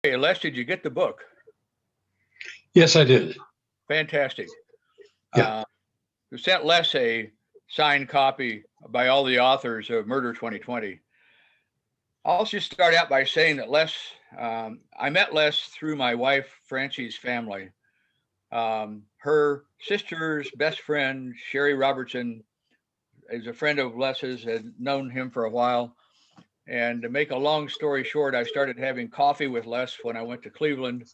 Hey, Les, did you get the book? Yes, I did. Fantastic. Yeah. We sent Les a signed copy by all the authors of Murder 2020. I'll just start out by saying that I met Les through my wife, Francie's family. Her sister's best friend, Sherry Robertson, is a friend of Les's, had known him for a while. And to make a long story short, I started having coffee with Les when I went to Cleveland.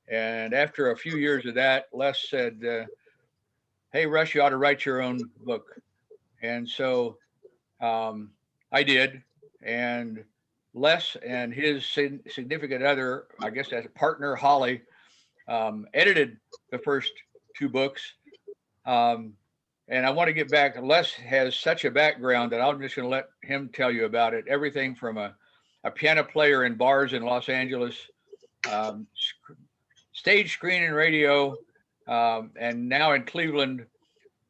And after a few years of that, Les said, "Hey, Russ, you ought to write your own book." And so I did. And Les and his significant other, I guess as a partner, Holly, edited the first two books. Um, and I want to get back. Les has such a background that I'm just going to let him tell you about it. Everything from a piano player in bars in Los Angeles, um, stage, screen, and radio, and now in Cleveland.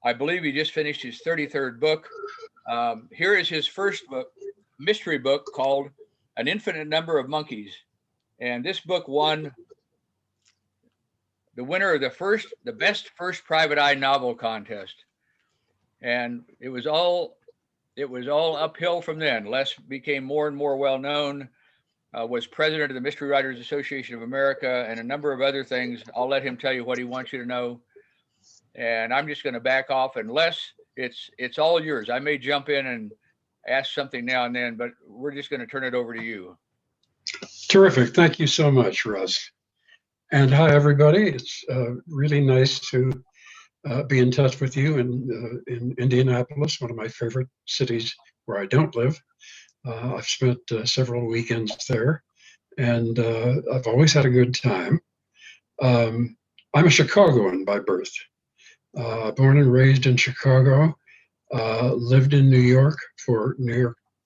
I believe he just finished his 33rd book. Here is his first book, mystery book called An Infinite Number of Monkeys. And this book won the winner of the best first private eye novel contest. And it was all uphill from then. Les became more and more well known, was president of the Mystery Writers Association of America, and a number of other things. I'll let him tell you what he wants you to know. And I'm just going to back off. And Les, it's all yours. I may jump in and ask something now and then, but we're just going to turn it over to you. Terrific. Thank you so much, Russ. And hi, everybody. It's really nice to be in touch with you in Indianapolis, one of my favorite cities where I don't live. I've spent several weekends there, and I've always had a good time. I'm a Chicagoan by birth. Born and raised in Chicago, lived in New York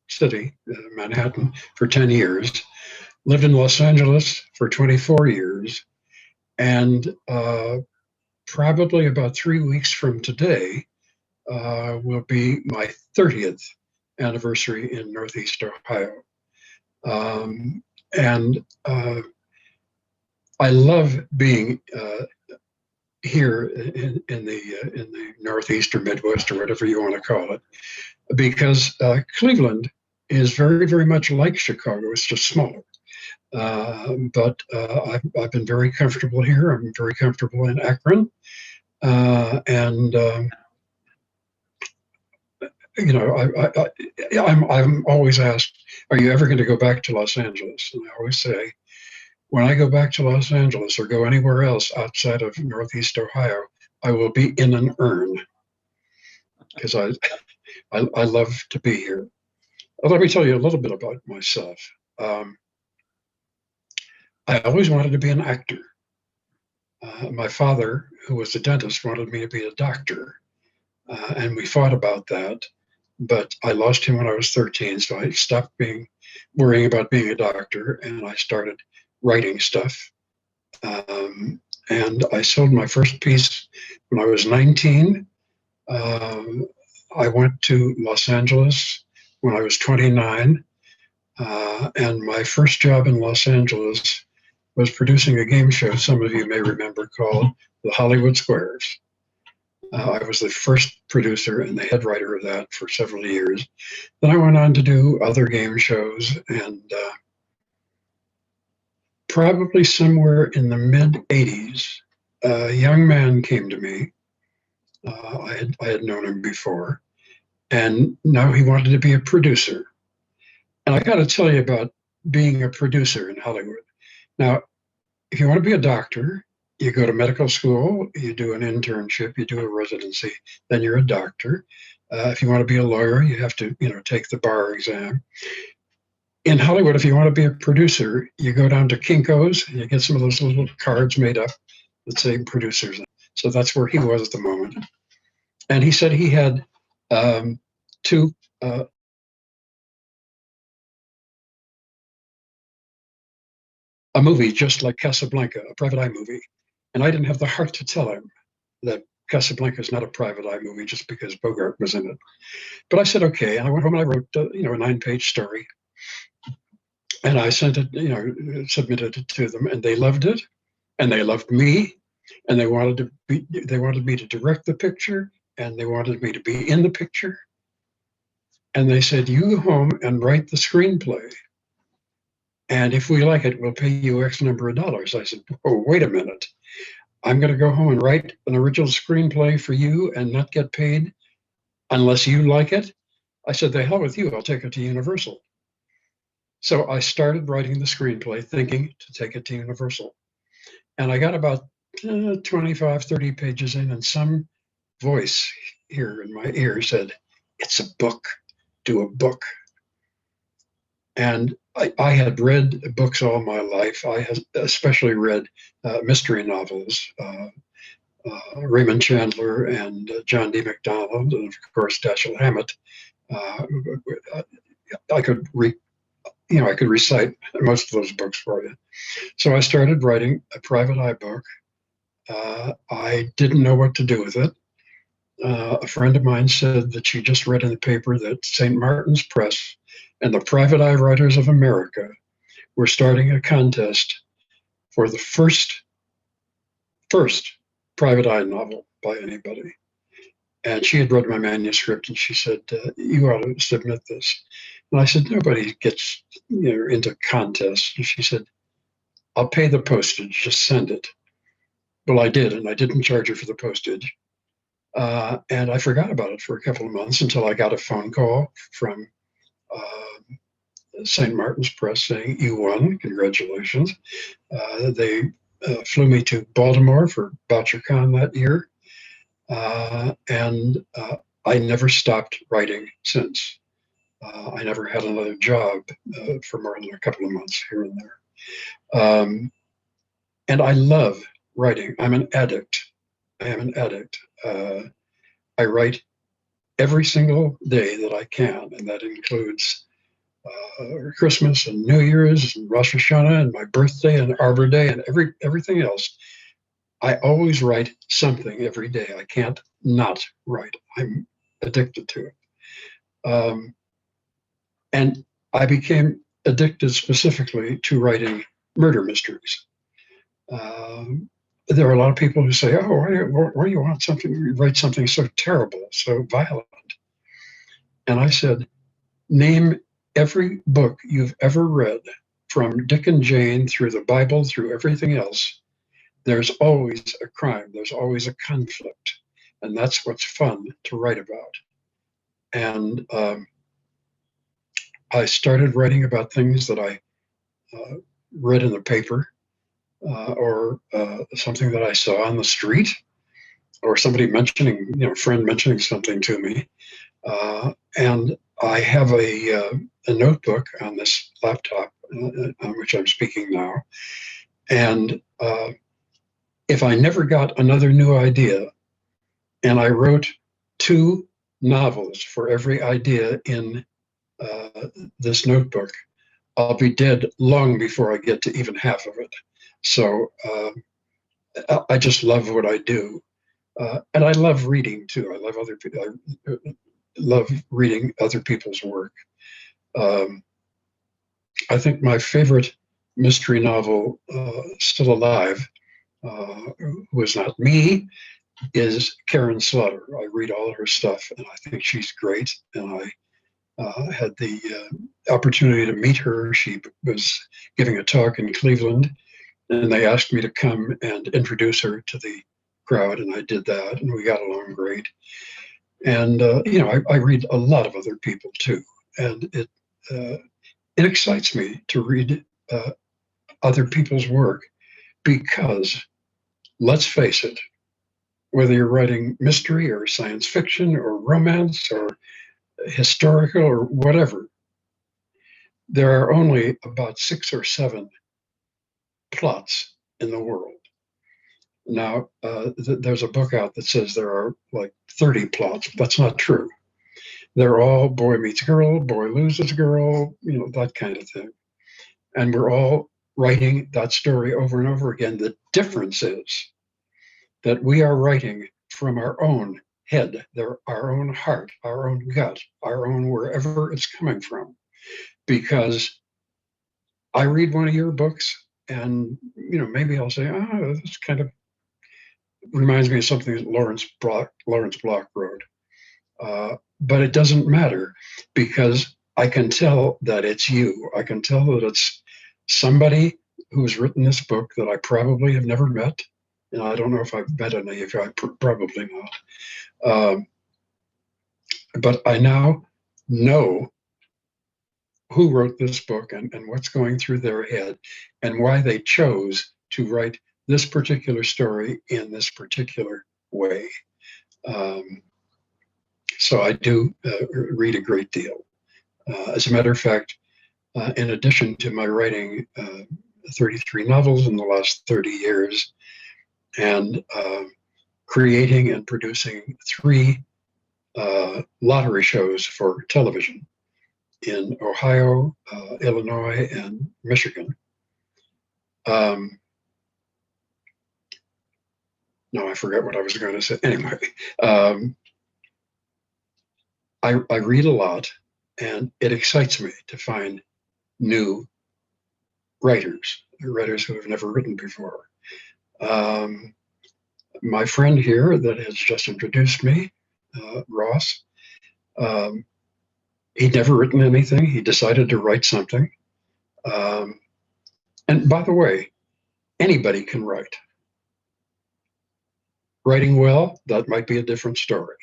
City, Manhattan, for 10 years, lived in Los Angeles for 24 years, and probably about 3 weeks from today will be my 30th anniversary in Northeast Ohio. And I love being here in the Northeast or Midwest or whatever you want to call it, because Cleveland is very, very much like Chicago. It's just smaller. But I've been very comfortable here. I'm very comfortable in Akron, and I'm always asked, "Are you ever going to go back to Los Angeles?" And I always say, when I go back to Los Angeles or go anywhere else outside of Northeast Ohio, I will be in an urn, because I love to be here. Let me tell you a little bit about myself. I always wanted to be an actor. My father, who was a dentist, wanted me to be a doctor, and we fought about that. But I lost him when I was 13, so I stopped worrying about being a doctor, and I started writing stuff. And I sold my first piece when I was 19. I went to Los Angeles when I was 29, and my first job in Los Angeles was producing a game show some of you may remember called The Hollywood Squares. I was the first producer and the head writer of that for several years. Then I went on to do other game shows, and probably somewhere in the mid-'80s, a young man came to me. I had known him before, and now he wanted to be a producer. And I got to tell you about being a producer in Hollywood. Now, if you want to be a doctor, you go to medical school, you do an internship, you do a residency, then you're a doctor. If you want to be a lawyer, you have to, take the bar exam. In Hollywood, if you want to be a producer, you go down to Kinko's and you get some of those little cards made up that say producers. So that's where he was at the moment. And he said he had two a movie just like Casablanca, a private eye movie. And I didn't have the heart to tell him that Casablanca is not a private eye movie just because Bogart was in it. But I said, okay. And I went home and I wrote, a 9-page story. And I sent it, submitted it to them, and they loved it, and they loved me, and they wanted me to direct the picture, and they wanted me to be in the picture. And they said, "You go home and write the screenplay. And if we like it, we'll pay you X number of dollars." I said, "Oh, wait a minute. I'm going to go home and write an original screenplay for you and not get paid unless you like it?" I said, "The hell with you. I'll take it to Universal." So I started writing the screenplay thinking to take it to Universal. And I got about 25, 30 pages in, and some voice here in my ear said, "It's a book. Do a book." And I had read books all my life. I had especially read mystery novels, Raymond Chandler and John D. MacDonald, and of course Dashiell Hammett. I could I could recite most of those books for you. So I started writing a private eye book. I didn't know what to do with it. A friend of mine said that she just read in the paper that St. Martin's Press and the Private Eye Writers of America were starting a contest for the first private eye novel by anybody. And she had read my manuscript, and she said, "You ought to submit this." And I said, "Nobody gets into contests." And she said, "I'll pay the postage, just send it." Well, I did, and I didn't charge her for the postage. And I forgot about it for a couple of months until I got a phone call from St. Martin's Press saying, "You won, congratulations." They flew me to Baltimore for BoucherCon that year. And I never stopped writing since. I never had another job for more than a couple of months here and there. And I love writing. I'm an addict. I am an addict. I write every single day that I can, and that includes Christmas and New Year's and Rosh Hashanah and my birthday and Arbor Day and everything else. I always write something every day. I can't not write. I'm addicted to it. And I became addicted specifically to writing murder mysteries. There are a lot of people who say, "Oh, why do you want something? You write something so terrible, so violent?" And I said, "Name every book you've ever read, from Dick and Jane through the Bible, through everything else. There's always a crime. There's always a conflict. And that's what's fun to write about." And I started writing about things that I read in the paper or something that I saw on the street, or somebody mentioning, friend mentioning something to me. And I have a notebook on this laptop on which I'm speaking now. And if I never got another new idea, and I wrote 2 novels for every idea in this notebook, I'll be dead long before I get to even half of it. So I just love what I do. And I love reading too. I love other people. I love reading other people's work. I think my favorite mystery novel still alive, who is not me, is Karen Slaughter. I read all her stuff, and I think she's great. And I had the opportunity to meet her. She was giving a talk in Cleveland, and they asked me to come and introduce her to the crowd, and I did that, and we got along great. And I read a lot of other people too, and it excites me to read other people's work, because let's face it, whether you're writing mystery or science fiction or romance or historical or whatever, there are only about 6 or 7 plots in the world. Now, there's a book out that says there are like 30 plots. That's not true. They're all boy meets girl, boy loses girl, that kind of thing. And we're all writing that story over and over again. The difference is that we are writing from our own head, our own heart, our own gut, our own wherever it's coming from. Because I read one of your books and, maybe I'll say, this kind of reminds me of something that Lawrence Block wrote. But it doesn't matter because I can tell that it's you. I can tell that it's somebody who's written this book that I probably have never met. And I don't know if I've met any of you, probably not. But I now know who wrote this book and what's going through their head and why they chose to write this particular story in this particular way. So I do read a great deal. As a matter of fact, in addition to my writing 33 novels in the last 30 years and creating and producing 3 lottery shows for television in Ohio, Illinois, and Michigan. No, I forgot what I was going to say. Anyway, I read a lot, and it excites me to find new writers who have never written before. My friend here that has just introduced me, Ross, he'd never written anything. He decided to write something. And by the way, anybody can write. Writing well, that might be a different story.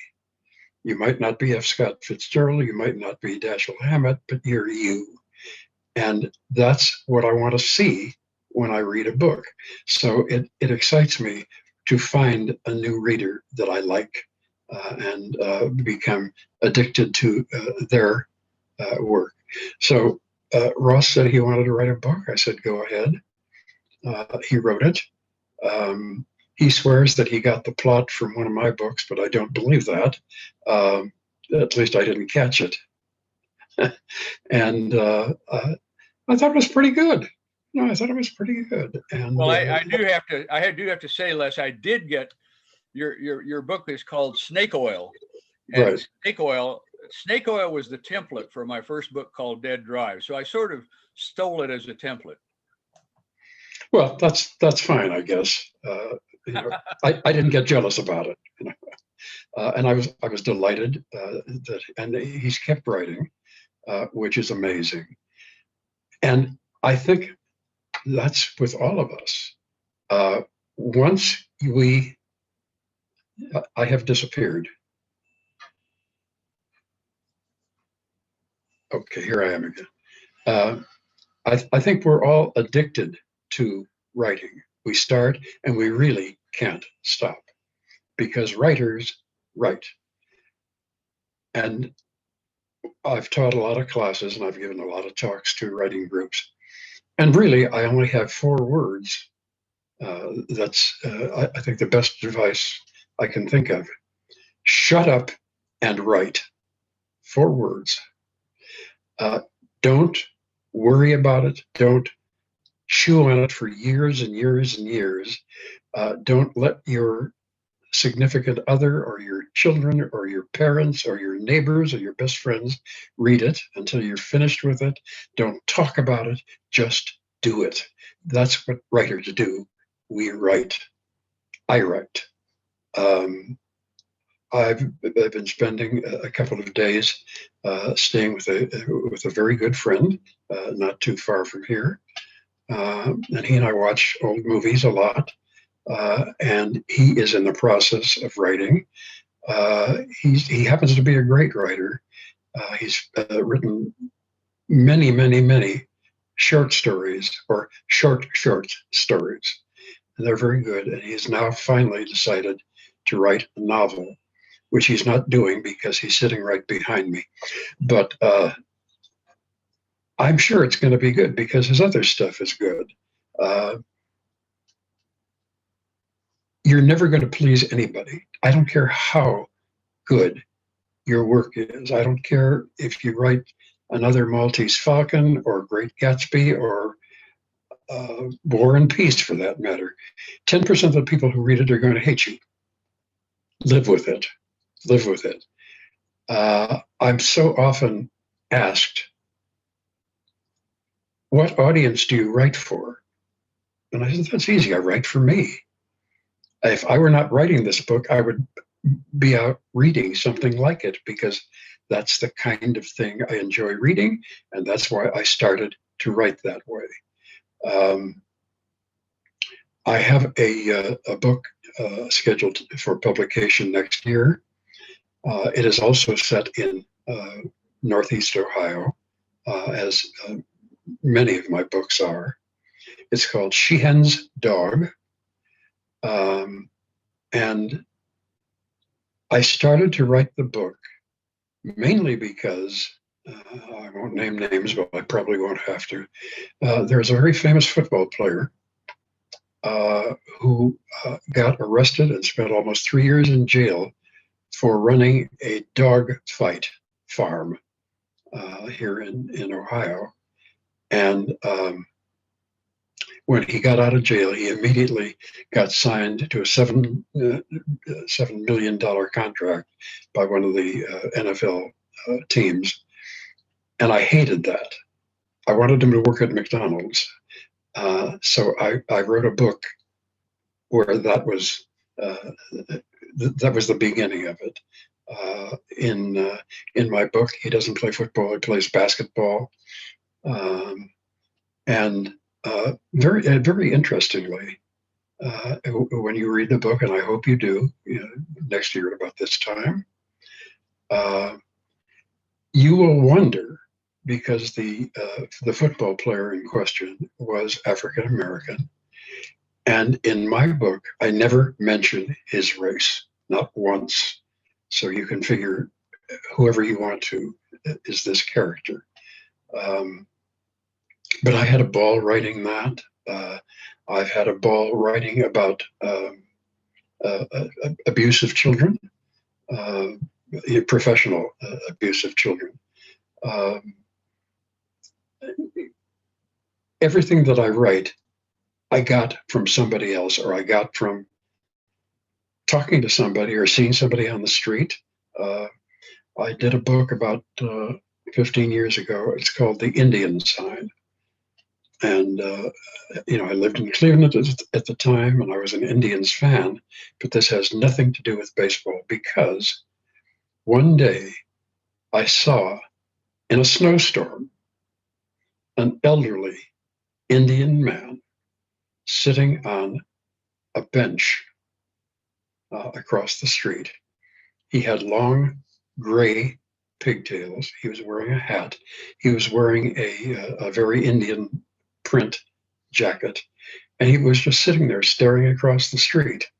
You might not be F. Scott Fitzgerald, you might not be Dashiell Hammett, but you're you. And that's what I want to see when I read a book. So it excites me to find a new reader that I like and become addicted to their work. So Ross said he wanted to write a book. I said, go ahead. He wrote it. He swears that he got the plot from one of my books, but I don't believe that. At least I didn't catch it. And I thought it was pretty good. I thought it was pretty good. And well, I do have to say, Les, I did get your book is called Snake Oil, and right. Snake Oil was the template for my first book called Dead Drive. So I sort of stole it as a template. Well, that's fine, I guess. I didn't get jealous about it, and I was delighted that, and he's kept writing, which is amazing. And I think that's with all of us. Once I have disappeared. Okay, here I am again. I think we're all addicted to writing. We start and we really can't stop because writers write. And I've taught a lot of classes and I've given a lot of talks to writing groups. And really, I only have 4 words. That's, I think, the best advice I can think of. Shut up and write. 4 words. Don't worry about it. Don't chew on it for years and years and years. Don't let your significant other or your children or your parents or your neighbors or your best friends read it until you're finished with it. Don't talk about it. Just do it. That's what writers do. We write. I write. I've been spending a couple of days staying with a very good friend, not too far from here. And he and I watch old movies a lot. And he is in the process of writing. He happens to be a great writer. He's written many, many, many short stories or short stories. And they're very good. And he's now finally decided to write a novel, which he's not doing because he's sitting right behind me. But I'm sure it's going to be good because his other stuff is good. You're never going to please anybody. I don't care how good your work is. I don't care if you write another Maltese Falcon or Great Gatsby or War and Peace for that matter. 10% of the people who read it are going to hate you. Live with it. Live with it. I'm so often asked, what audience do you write for? And I said, that's easy. I write for me. If I were not writing this book, I would be out reading something like it, because that's the kind of thing I enjoy reading. And that's why I started to write that way. I have a book scheduled for publication next year. It is also set in Northeast Ohio, as many of my books are. It's called Sheehan's Dog. And I started to write the book mainly because, I won't name names, but I probably won't have to. There's a very famous football player who got arrested and spent almost 3 years in jail for running a dog fight farm here in Ohio. And when he got out of jail, he immediately got signed to a $7 million contract by one of the NFL teams. And I hated that. I wanted him to work at McDonald's. So I wrote a book where that was the beginning of it. In my book, he doesn't play football; he plays basketball, and very interestingly, when you read the book, and I hope you do, next year at about this time, you will wonder, because the football player in question was African American, and in my book, I never mention his race, not once. So you can figure whoever you want to is this character. But I had a ball writing that. I've had a ball writing about abuse of children, professional abuse of children. Everything that I write, I got from somebody else, or I got from talking to somebody or seeing somebody on the street. I did a book about 15 years ago. It's called The Indian Sign. And, I lived in Cleveland at the time, and I was an Indians fan, but this has nothing to do with baseball, because one day I saw in a snowstorm an elderly Indian man sitting on a bench across the street. He had long gray pigtails. He was wearing a hat. He was wearing a very Indian print jacket. And he was just sitting there staring across the street.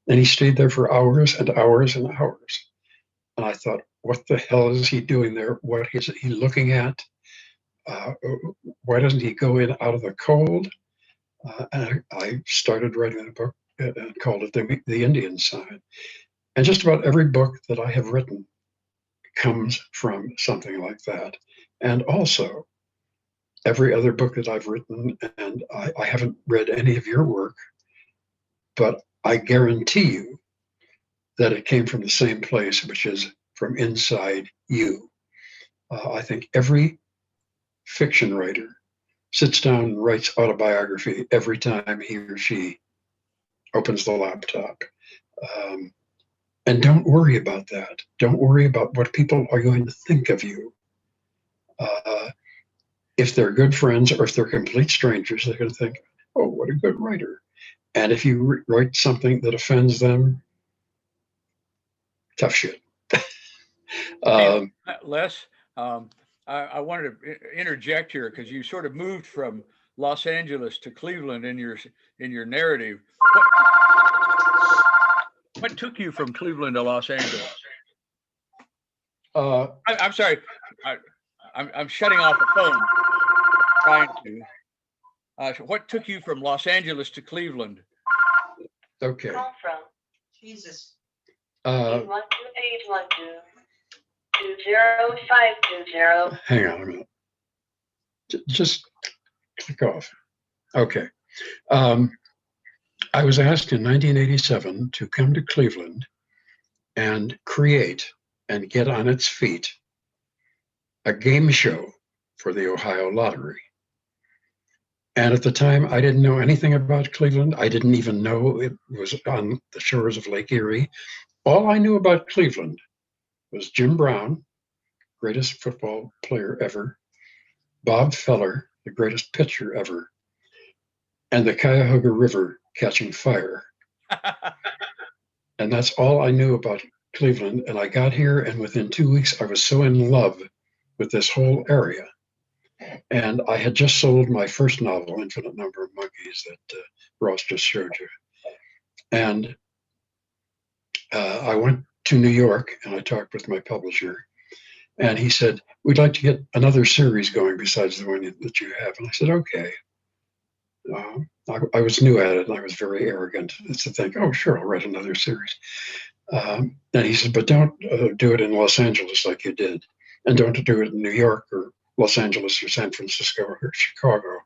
And he stayed there for hours and hours and hours. And I thought, what the hell is he doing there? What is he looking at? Why doesn't he go in out of the cold? And I started writing a book and called it The Indian Sign. And just about every book that I have written comes from something like that. And also, every other book that I've written, and I haven't read any of your work, but I guarantee you that it came from the same place, which is from inside you. I think every fiction writer sits down and writes autobiography every time he or she opens the laptop. And don't worry about that. Don't worry about what people are going to think of you. If they're good friends or if they're complete strangers, they're going to think, oh, what a good writer. And if you write something that offends them, tough shit. Hey, Les, I wanted to interject here, because you sort of moved from Los Angeles to Cleveland in your narrative. What took you from Cleveland to Los Angeles? I'm sorry. I'm shutting off the phone. Trying to. What took you from Los Angeles to Cleveland? Okay. Call from Jesus. 812-812-20520. Hang on a minute. Just click off. Okay. I was asked in 1987 to come to Cleveland and create and get on its feet a game show for the Ohio Lottery. And at the time, I didn't know anything about Cleveland. I didn't even know it was on the shores of Lake Erie. All I knew about Cleveland was Jim Brown, greatest football player ever, Bob Feller, the greatest pitcher ever, and the Cuyahoga River catching fire. And that's all I knew about Cleveland. And I got here, and within 2 weeks, I was so in love with this whole area. And I had just sold my first novel, Infinite Number of Monkeys, that Ross just showed you. And I went to New York and I talked with my publisher. And he said, we'd like to get another series going besides the one that you have. And I said, okay. I was new at it and I was very arrogant to think, oh, sure, I'll write another series. And he said, but don't do it in Los Angeles like you did. And don't do it in New York or Los Angeles or San Francisco or Chicago,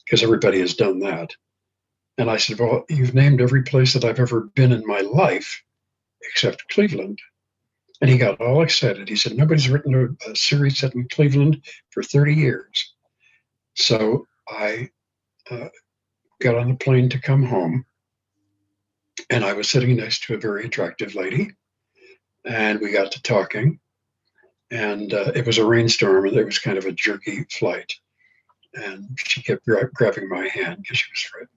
because everybody has done that. And I said, well, you've named every place that I've ever been in my life except Cleveland. And he got all excited. He said, nobody's written a series set in Cleveland for 30 years. So I got on the plane to come home. And I was sitting next to a very attractive lady. And we got to talking. And it was a rainstorm, and it was kind of a jerky flight. And she kept grabbing my hand because she was frightened.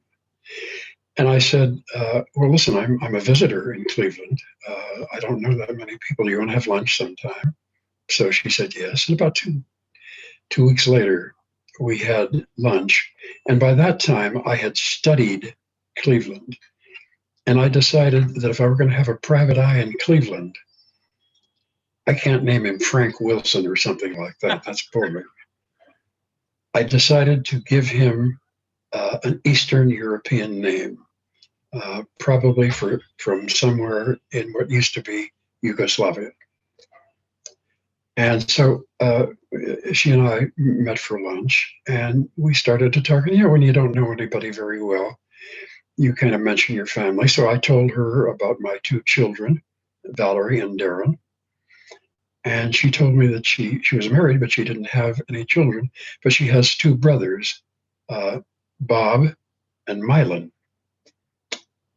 And I said, well, listen, I'm a visitor in Cleveland. I don't know that many people. You want to have lunch sometime? So she said yes. And about two weeks later, we had lunch. And by that time, I had studied Cleveland. And I decided that if I were going to have a private eye in Cleveland, I can't name him Frank Wilson or something like that. That's boring. I decided to give him an Eastern European name, probably from somewhere in what used to be Yugoslavia. And so she and I met for lunch, and we started to talk. And when you don't know anybody very well, you kind of mention your family. So I told her about my two children, Valerie and Darren. And she told me that she was married, but she didn't have any children. But she has two brothers, Bob and Milan.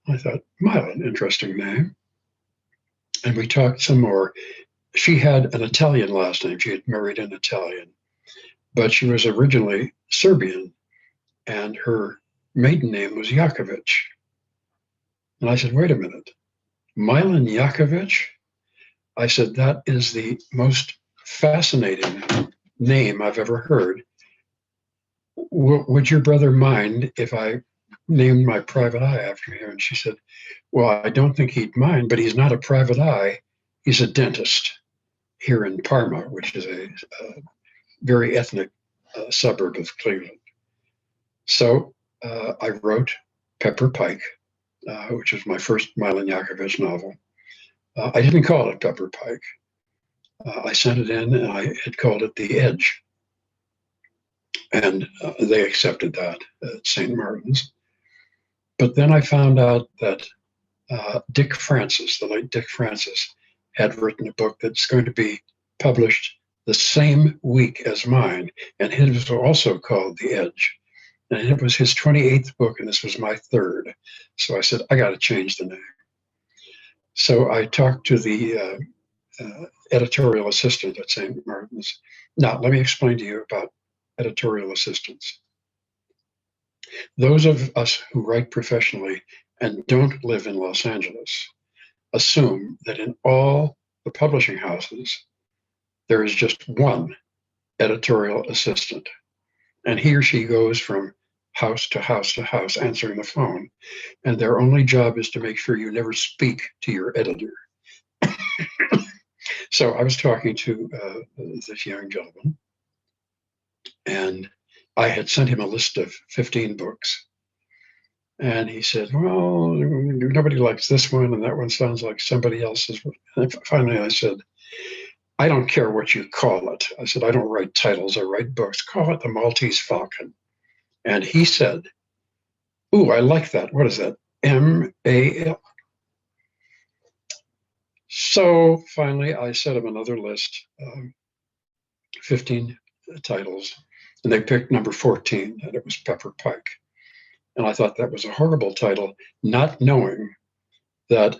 I thought, Milan, interesting name. And we talked some more. She had an Italian last name. She had married an Italian, but she was originally Serbian, and her maiden name was Yakovic. And I said, wait a minute, Milan Yakovic? I said, that is the most fascinating name I've ever heard. Would your brother mind if I named my private eye after him? And she said, well, I don't think he'd mind, but he's not a private eye. He's a dentist here in Parma, which is a very ethnic suburb of Cleveland. So I wrote Pepper Pike, which was my first Milan Yakovic novel. I didn't call it Pepper Pike. I sent it in and I had called it The Edge. And they accepted that at St. Martin's. But then I found out that Dick Francis, the late Dick Francis, had written a book that's going to be published the same week as mine. And it was also called The Edge. And it was his 28th book, and this was my third. So I said, I got to change the name. So I talked to the editorial assistant at St. Martin's. Now, let me explain to you about editorial assistants. Those of us who write professionally and don't live in Los Angeles assume that in all the publishing houses, there is just one editorial assistant. And he or she goes from house to house to house answering the phone. And their only job is to make sure you never speak to your editor. So I was talking to this young gentleman, and I had sent him a list of 15 books. And he said, well, nobody likes this one, and that one sounds like somebody else's. And finally, I said, I don't care what you call it. I said, I don't write titles, I write books. Call it The Maltese Falcon. And he said, ooh, I like that. What is that? M-A-L. So finally, I sent him another list, 15 titles. and they picked number 14, and it was Pepper Pike. And I thought that was a horrible title, not knowing that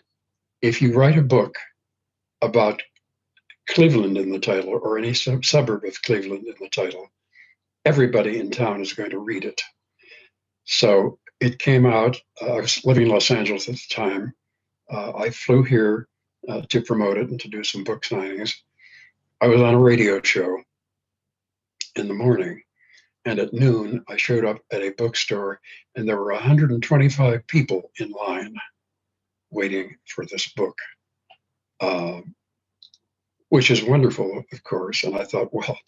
if you write a book about Cleveland in the title or any suburb of Cleveland in the title, everybody in town is going to read it. So it came out. I was living in Los Angeles at the time. I flew here to promote it and to do some book signings. I was on a radio show in the morning, and at noon, I showed up at a bookstore, and there were 125 people in line waiting for this book, which is wonderful, of course. And I thought, well,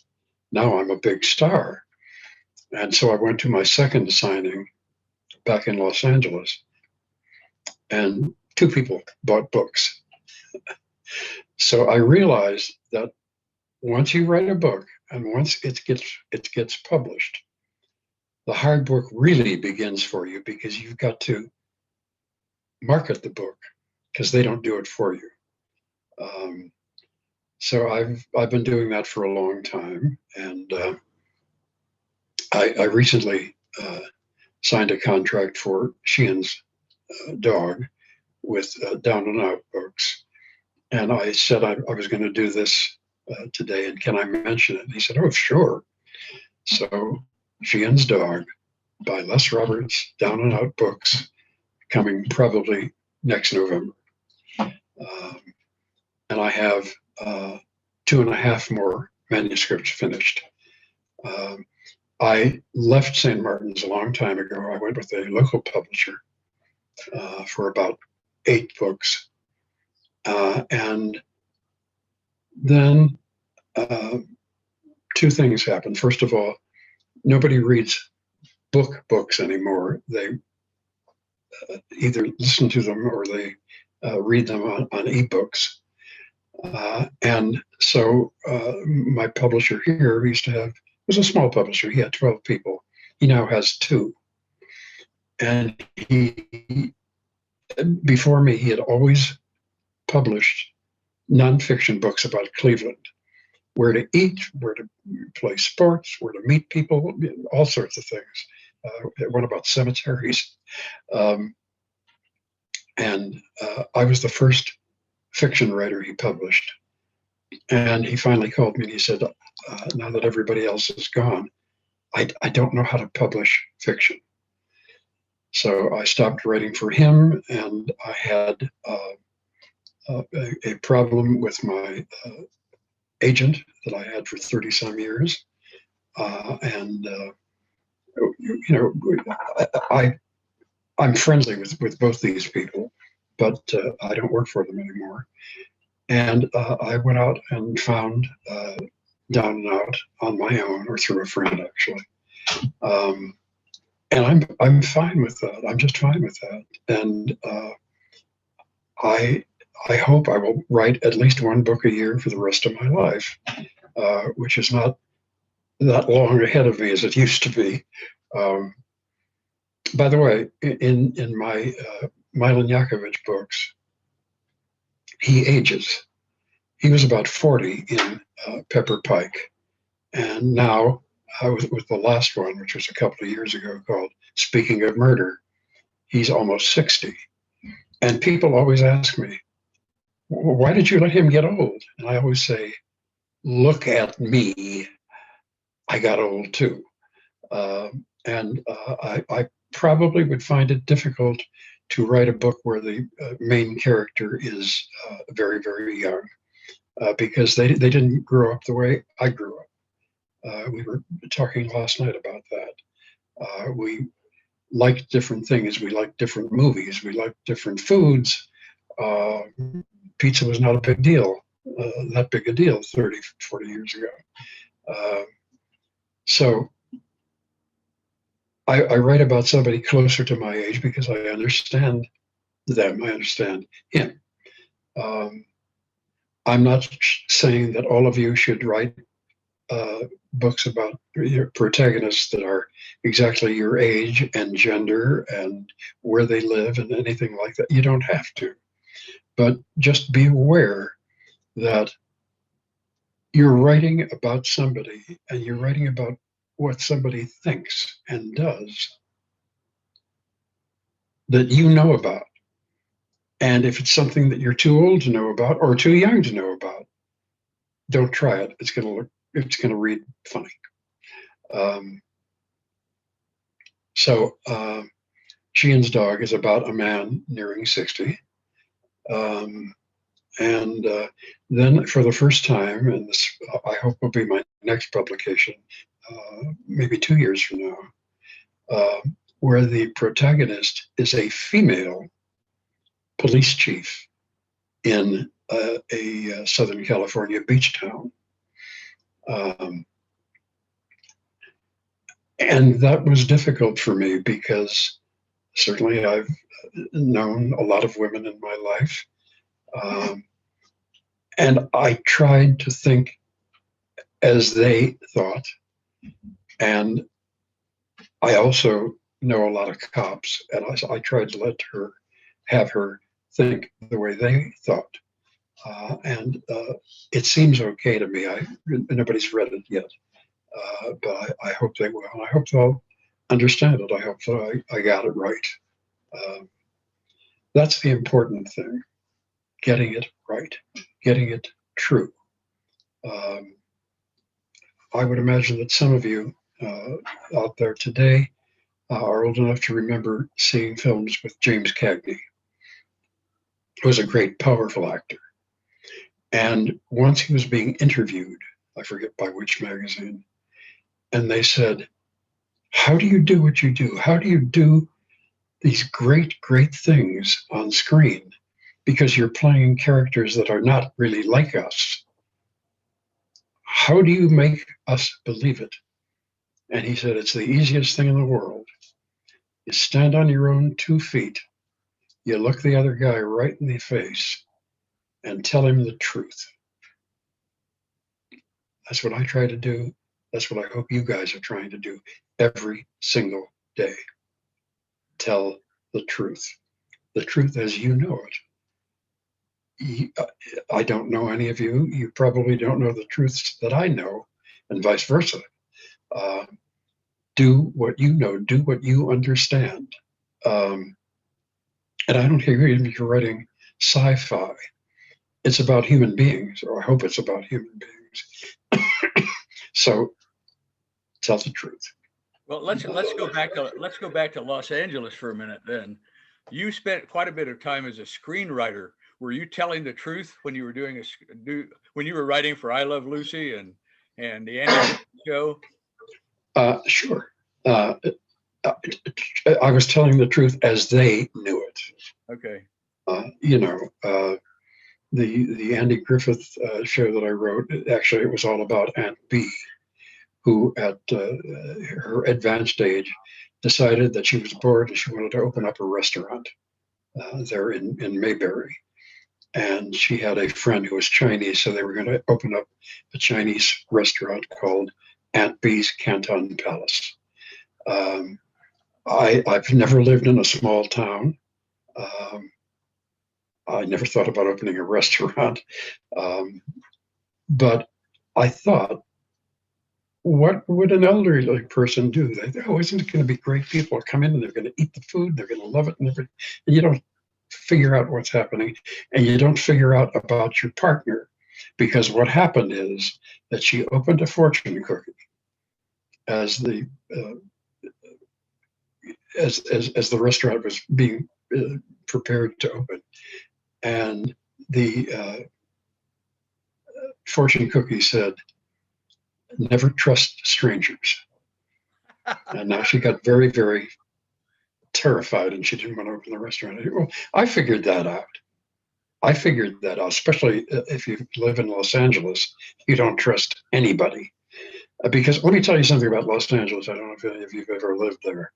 now I'm a big star. And so I went to my second signing back in Los Angeles, and 2 people bought books. So I realized that once you write a book and once it gets published, the hard work really begins for you, because you've got to market the book, because they don't do it for you. So I've been doing that for a long time, and I recently signed a contract for Sheehan's dog with Down and Out Books, and I said I was going to do this today, and can I mention it? And he said, "Oh, sure." So Sheehan's Dog by Les Roberts, Down and Out Books, coming probably next November. And I have 2.5 more manuscripts finished. I left St. Martin's a long time ago. I went with a local publisher for about 8 books. And then 2 things happened. First of all, nobody reads books anymore. They either listen to them or they read them on ebooks. And so my publisher here used to have, was a small publisher. He had 12 people. He now has 2. And before me, he had always published nonfiction books about Cleveland, where to eat, where to play sports, where to meet people, all sorts of things. One about cemeteries. And I was the first fiction writer he published. And he finally called me and he said, now that everybody else is gone, I don't know how to publish fiction. So I stopped writing for him, and I had a problem with my agent that I had for 30 some years. I'm friendly with both these people, but I don't work for them anymore. And I went out and found Down and Out on my own, or through a friend, actually. And I'm fine with that. I'm just fine with that. And I hope I will write at least 1 book a year for the rest of my life, which is not that long ahead of me as it used to be. By the way, in my Milan Yakovich books, he ages. He was about 40 in Pepper Pike, and now with the last one, which was a couple of years ago, called Speaking of Murder, he's almost 60. And people always ask me, why did you let him get old? And I always say, look at me. I got old too. I probably would find it difficult to write a book where the main character is very, very young, because they didn't grow up the way I grew up. We were talking last night about that. We liked different things. We liked different movies. We liked different foods. Pizza was not a big deal, that big a deal 30, 40 years ago. So I write about somebody closer to my age because I understand them. I understand him. I'm not saying that all of you should write books about your protagonists that are exactly your age and gender and where they live and anything like that. You don't have to. But just be aware that you're writing about somebody, and you're writing about what somebody thinks and does that you know about. And if it's something that you're too old to know about or too young to know about, don't try it. It's going to read funny. Um, Sheehan's Dog is about a man nearing 60. And then for the first time, and this I hope will be my next publication, maybe 2 years from now, where the protagonist is a female police chief in a Southern California beach town. And that was difficult for me because certainly I've known a lot of women in my life. And I tried to think as they thought. And I also know a lot of cops, and I tried to have her think the way they thought. And it seems okay to me. Nobody's read it yet, but I hope they will. I hope they'll understand it. I hope that I got it right. That's the important thing, getting it right, getting it true. I would imagine that some of you out there today are old enough to remember seeing films with James Cagney, who was a great, powerful actor. And once he was being interviewed, I forget by which magazine, and they said, "How do you do what you do? How do you do these great, great things on screen? Because you're playing characters that are not really like us. How do you make us believe it?" And he said, "It's the easiest thing in the world. You stand on your own 2 feet, you look the other guy right in the face and tell him the truth." That's what I try to do. That's what I hope you guys are trying to do every single day. Tell the truth as you know it. I don't know any of you. You probably don't know the truths that I know, and vice versa. Do what you know, do what you understand. And I don't care if you're writing sci-fi. It's about human beings, or I hope it's about human beings. So tell the truth. Well, let's go back to Los Angeles for a minute. Then, you spent quite a bit of time as a screenwriter. Were you telling the truth when you were when you were writing for I Love Lucy and the Andy show? Sure. I was telling the truth as they knew it. Okay. The Andy Griffith show that I wrote, actually, it was all about Aunt Bee, who at her advanced age decided that she was bored and she wanted to open up a restaurant there in Mayberry. And she had a friend who was Chinese, so they were going to open up a Chinese restaurant called Aunt Bee's Canton Palace. I've never lived in a small town. I never thought about opening a restaurant. But I thought, what would an elderly person do? Isn't it going to be great? People come in and they're going to eat the food, they're going to love it, and you don't figure out what's happening, and you don't figure out about your partner, because what happened is that she opened a fortune cookie as the restaurant was being prepared to open, and the fortune cookie said, "Never trust strangers." And now she got very, very terrified, and she didn't want to open the restaurant. Well, I figured that out. Especially if you live in Los Angeles, you don't trust anybody. Because let me tell you something about Los Angeles. I don't know if any of you have ever lived there.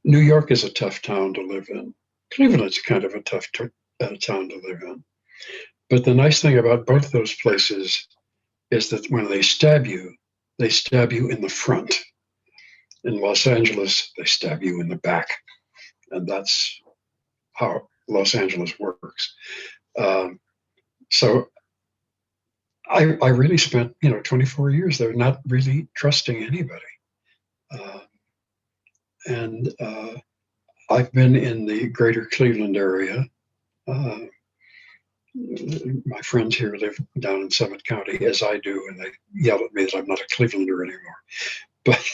New York is a tough town to live in. Cleveland's kind of a tough town to live in. But the nice thing about both those places is that when they stab you in the front. In Los Angeles, they stab you in the back. And that's how Los Angeles works. So I really spent, 24 years there, not really trusting anybody. Uh, and I've been in the greater Cleveland area. Uh, my friends here live down in Summit County, as I do, and they yell at me that I'm not a Clevelander anymore. But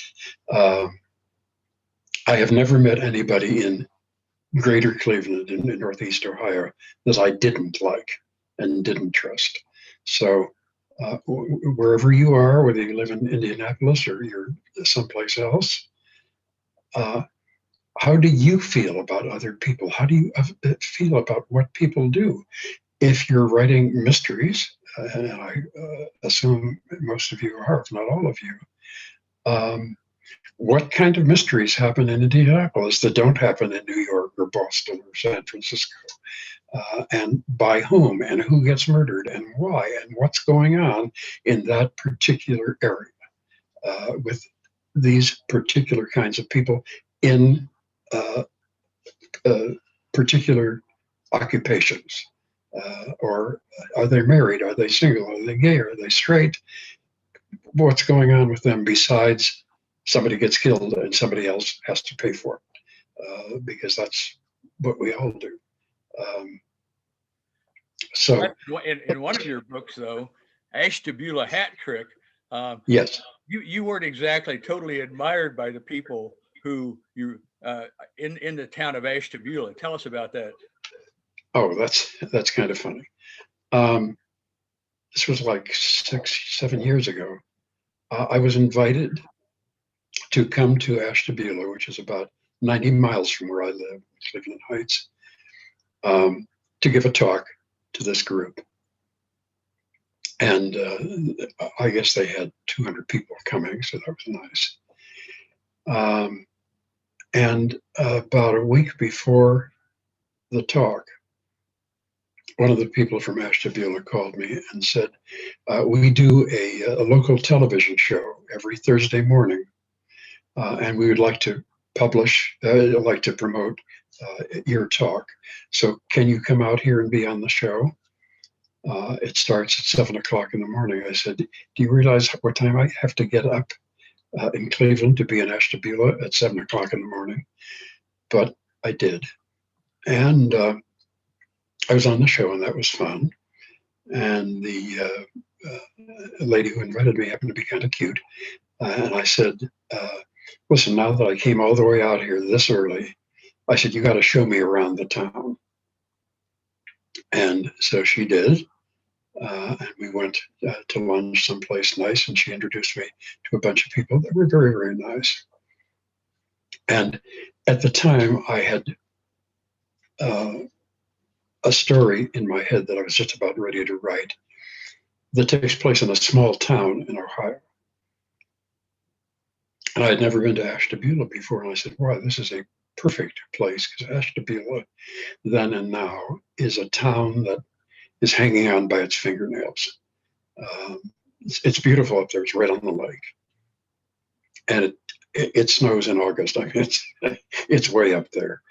I have never met anybody in greater Cleveland in Northeast Ohio that I didn't like and didn't trust. So wherever you are, whether you live in Indianapolis or you're someplace else, how do you feel about other people? How do you feel about what people do? If you're writing mysteries, and I assume most of you are, if not all of you, what kind of mysteries happen in Indianapolis that don't happen in New York or Boston or San Francisco? And by whom and who gets murdered and why and what's going on in that particular area with these particular kinds of people in particular occupations. Or are they married? Are they single? Are they gay? Are they straight? What's going on with them besides somebody gets killed and somebody else has to pay for it? Because that's what we all do. So in one of your books, though, Ashtabula Hat Trick, yes, you weren't exactly totally admired by the people who you in the town of Ashtabula. Tell us about that. Oh, that's kind of funny. This was like 6-7 years ago. I was invited to come to Ashtabula, which is about 90 miles from where I live, Cleveland Heights, to give a talk to this group. And I guess they had 200 people coming, so that was nice. And about a week before the talk, one of the people from Ashtabula called me and said, we do a local television show every Thursday morning, and we would like to like to promote your talk. So can you come out here and be on the show? It starts at 7 o'clock in the morning. I said, do you realize what time I have to get up in Cleveland to be in Ashtabula at 7 o'clock in the morning? But I did. And I was on the show, and that was fun. And the lady who invited me happened to be kind of cute. And I said, listen, now that I came all the way out here this early, I said, you got to show me around the town. And so she did. And we went to lunch someplace nice, and she introduced me to a bunch of people that were very, very nice. And at the time, I had a story in my head that I was just about ready to write that takes place in a small town in Ohio. And I had never been to Ashtabula before. And I said, wow, this is a perfect place, because Ashtabula, then and now, is a town that is hanging on by its fingernails. It's beautiful up there. It's right on the lake. And it snows in August. I mean, it's way up there.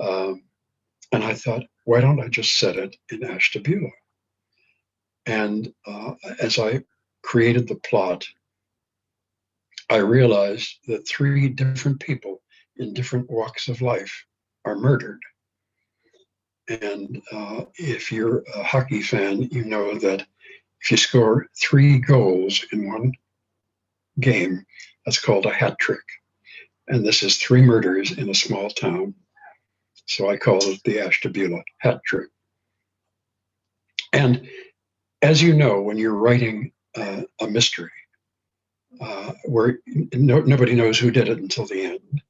And I thought, why don't I just set it in Ashtabula? And as I created the plot, I realized that 3 different people in different walks of life are murdered. And if you're a hockey fan, you know that if you score 3 goals in one game, that's called a hat trick. And this is 3 murders in a small town. So I call it the Ashtabula hat trick. And as you know, when you're writing a mystery where nobody knows who did it until the end,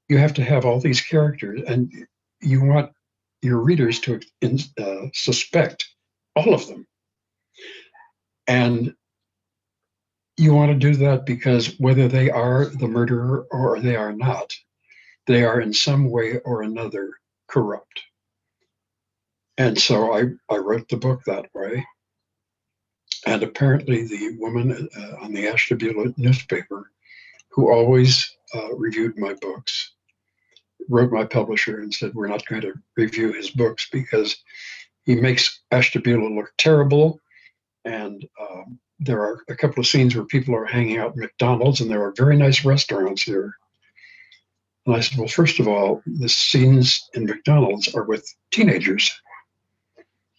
you have to have all these characters, and you want your readers to suspect all of them. And you want to do that because whether they are the murderer or they are not, they are in some way or another corrupt. And so I wrote the book that way. And apparently the woman on the Ashtabula newspaper, who always reviewed my books, wrote my publisher and said, we're not going to review his books because he makes Ashtabula look terrible, And there are a couple of scenes where people are hanging out at McDonald's, and there are very nice restaurants here. And I said, well, first of all, the scenes in McDonald's are with teenagers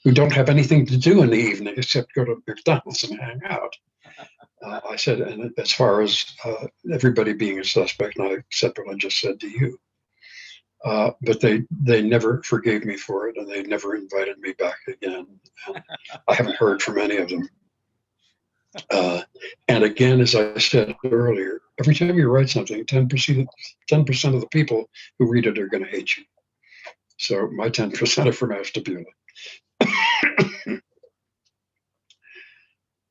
who don't have anything to do in the evening except go to McDonald's and hang out. I said, and as far as everybody being a suspect, and I accept what I just said to you. But they never forgave me for it, and they never invited me back again. And I haven't heard from any of them. And again, as I said earlier, every time you write something, 10% of the people who read it are going to hate you. So my 10% are from Ashtabula.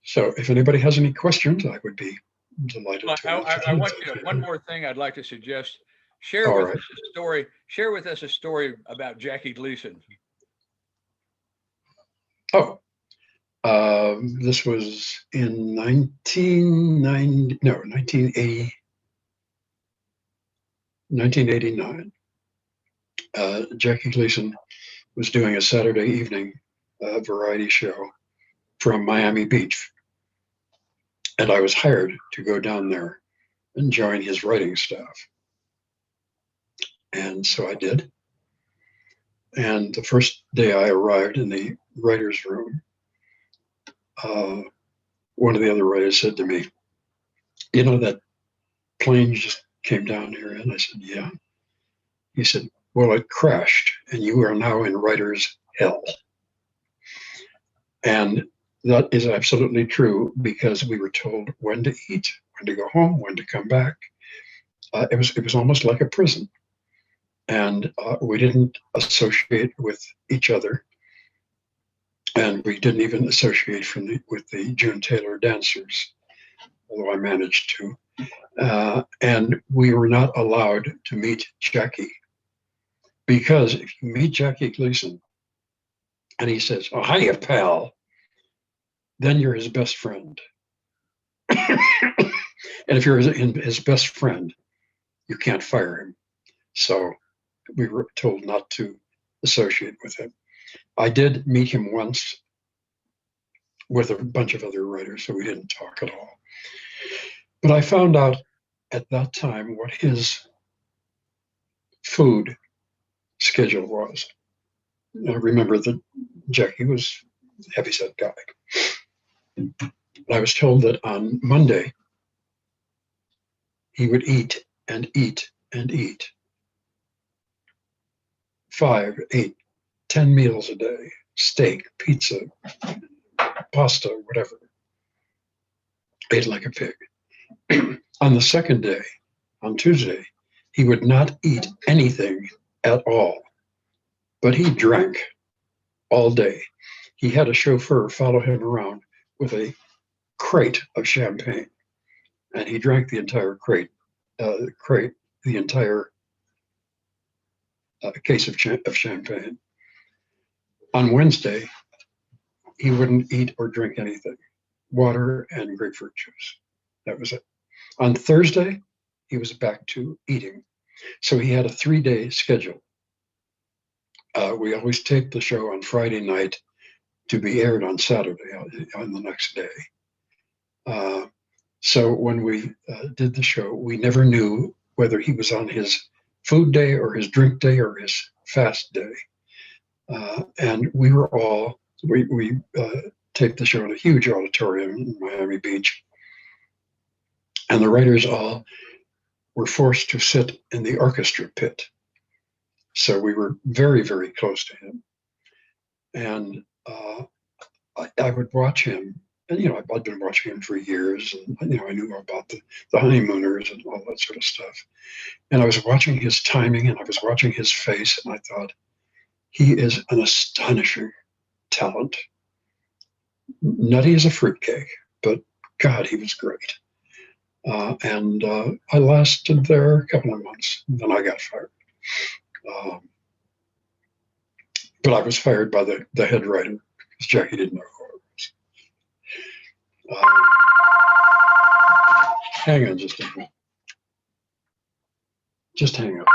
So if anybody has any questions, I would be delighted to. I want you to, one more thing I'd like to suggest. Share All with right. us a story. Share with us a story about Jackie Gleason. Oh, this was in 1989. Jackie Gleason was doing a Saturday evening variety show from Miami Beach. And I was hired to go down there and join his writing staff. And so I did. And the first day I arrived in the writer's room, one of the other writers said to me, you know, that plane just came down here. And I said, yeah. He said, well, it crashed and you are now in writer's hell. And that is absolutely true, because we were told when to eat, when to go home, when to come back. It was almost like a prison. And we didn't associate with each other. And we didn't even associate with the June Taylor dancers, although I managed to. And we were not allowed to meet Jackie, because if you meet Jackie Gleason and he says, oh, hiya, pal, then you're his best friend. And if you're his best friend, you can't fire him. So we were told not to associate with him. I did meet him once with a bunch of other writers, so we didn't talk at all. But I found out at that time what his food schedule was. I remember that Jackie was a heavyset guy. I was told that on Monday, he would eat and eat and eat 5, 8, 10 meals a day, steak, pizza, pasta, whatever. Ate like a pig. On the second day, on Tuesday, he would not eat anything at all, but he drank all day. He had a chauffeur follow him around with a crate of champagne, and he drank the entire the entire case of champagne. On Wednesday, he wouldn't eat or drink anything, water and grapefruit juice. That was it. On Thursday, he was back to eating. So he had a 3-day schedule. We always taped the show on Friday night to be aired on Saturday, on the next day. So when we did the show, we never knew whether he was on his food day or his drink day or his fast day. And we taped the show in a huge auditorium in Miami Beach. And the writers all were forced to sit in the orchestra pit. So we were very, very close to him. And I would watch him. And, you know, I'd been watching him for years. And, you know, I knew about the honeymooners and all that sort of stuff. And I was watching his timing and I was watching his face. And I thought, he is an astonishing talent. Nutty as a fruitcake, but God, he was great. And I lasted there a couple of months, and then I got fired. But I was fired by the head writer, because Jackie didn't know who I was. Hang on just a minute. Just hang on.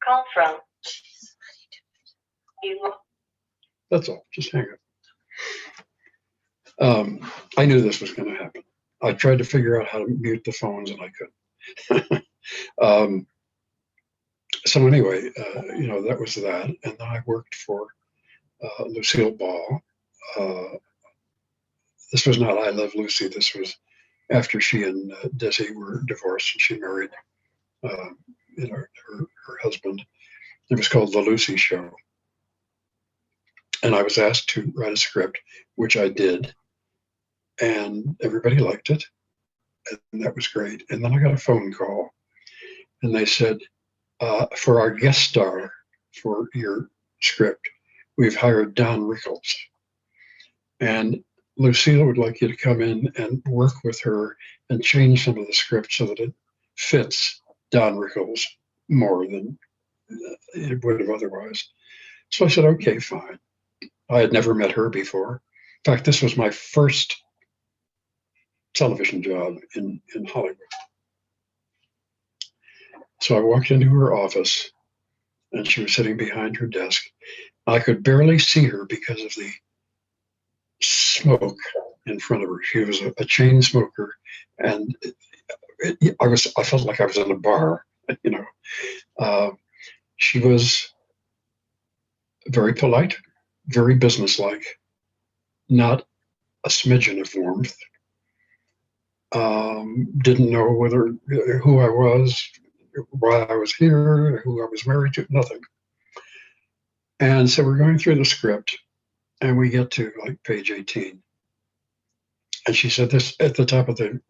Call from you. That's all. Just hang on. I knew this was going to happen. I tried to figure out how to mute the phones and I couldn't. So anyway, that was that. And then I worked for Lucille Ball. This was not I Love Lucy. This was after she and Desi were divorced and she married her husband. It was called The Lucy Show. And I was asked to write a script, which I did. And everybody liked it. And that was great. And then I got a phone call and they said, for our guest star for your script, we've hired Don Rickles. And Lucille would like you to come in and work with her and change some of the script so that it fits Don Rickles more than it would have otherwise. So I said, okay, fine. I had never met her before. In fact, this was my first television job in Hollywood. So I walked into her office and she was sitting behind her desk. I could barely see her because of the smoke in front of her. She was a chain smoker, and I felt like I was in a bar. She was very polite, very businesslike, not a smidgen of warmth. Didn't know who I was, why I was here, who I was married to, nothing. And so we're going through the script and we get to like page 18. And she said, this at the top of the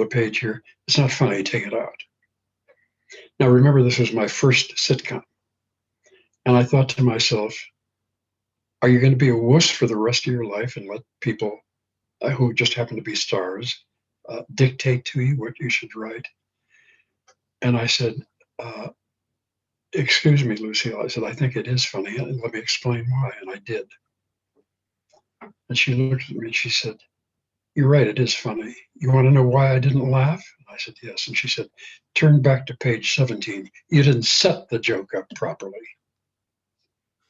page here, it's not funny, take it out. Now remember, this was my first sitcom. And I thought to myself, are you going to be a wuss for the rest of your life and let people who just happen to be stars dictate to you what you should write? And I said, excuse me, Lucille. I said, I think it is funny. And let me explain why. And I did. And she looked at me and she said, you're right, it is funny. You want to know why I didn't laugh? And I said, yes. And she said, turn back to page 17. You didn't set the joke up properly.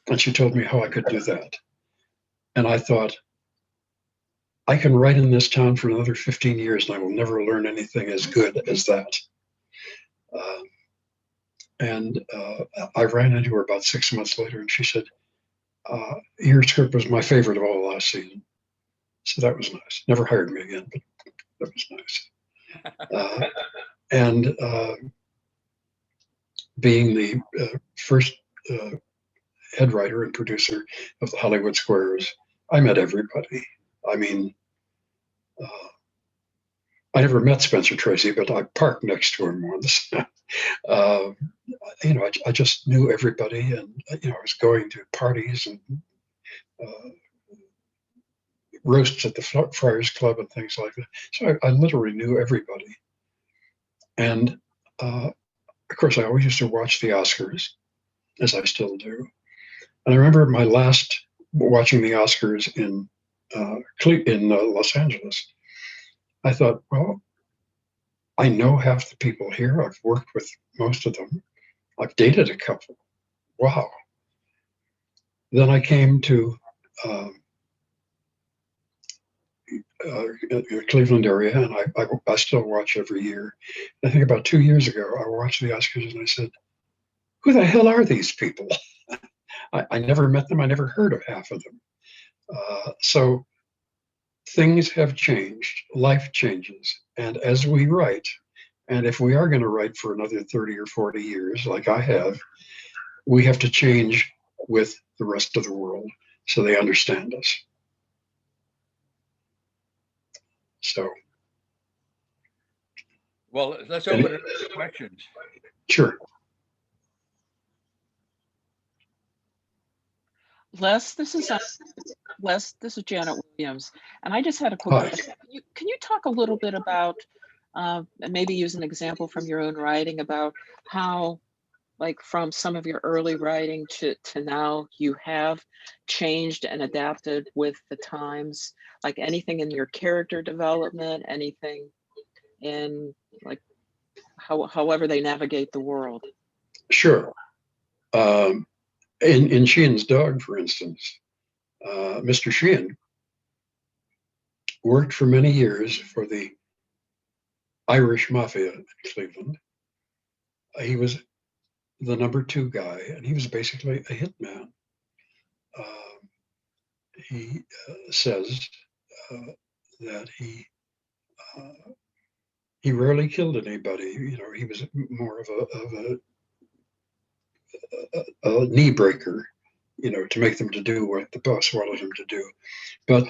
And she told me how I could do that. And I thought, I can write in this town for another 15 years and I will never learn anything as good as that. I ran into her about 6 months later and she said, your script was my favorite of all last season. So that was nice. Never hired me again, but that was nice. Being the first head writer and producer of the Hollywood Squares, I met everybody. I mean, I never met Spencer Tracy, but I parked next to him once. I just knew everybody, and I was going to parties and roasts at the Friars Club and things like that. So I literally knew everybody. And of course, I always used to watch the Oscars, as I still do. And I remember my last watching the Oscars in Los Angeles. I thought, well, I know half the people here. I've worked with most of them. I've dated a couple. Wow. Then I came to the Cleveland area, and I still watch every year. I think about 2 years ago, I watched the Oscars and I said, who the hell are these people? I never met them. I never heard of half of them. So things have changed. Life changes. And as we write, and if we are going to write for another 30 or 40 years, like I have, we have to change with the rest of the world so they understand us. So. Well, let's open it up to questions. Sure. Les, this is Janet Williams, and I just had a quick question. Can you talk a little bit about, and maybe use an example from your own writing about how, like from some of your early writing to now, you have changed and adapted with the times, like anything in your character development, anything in like however they navigate the world? Sure. In Sheehan's Dog, for instance, Mr. Sheehan worked for many years for the Irish Mafia in Cleveland. He was the #2 guy, and he was basically a hitman. He says that he rarely killed anybody. You know, he was more of a knee breaker, you know, to make them to do what the boss wanted him to do. But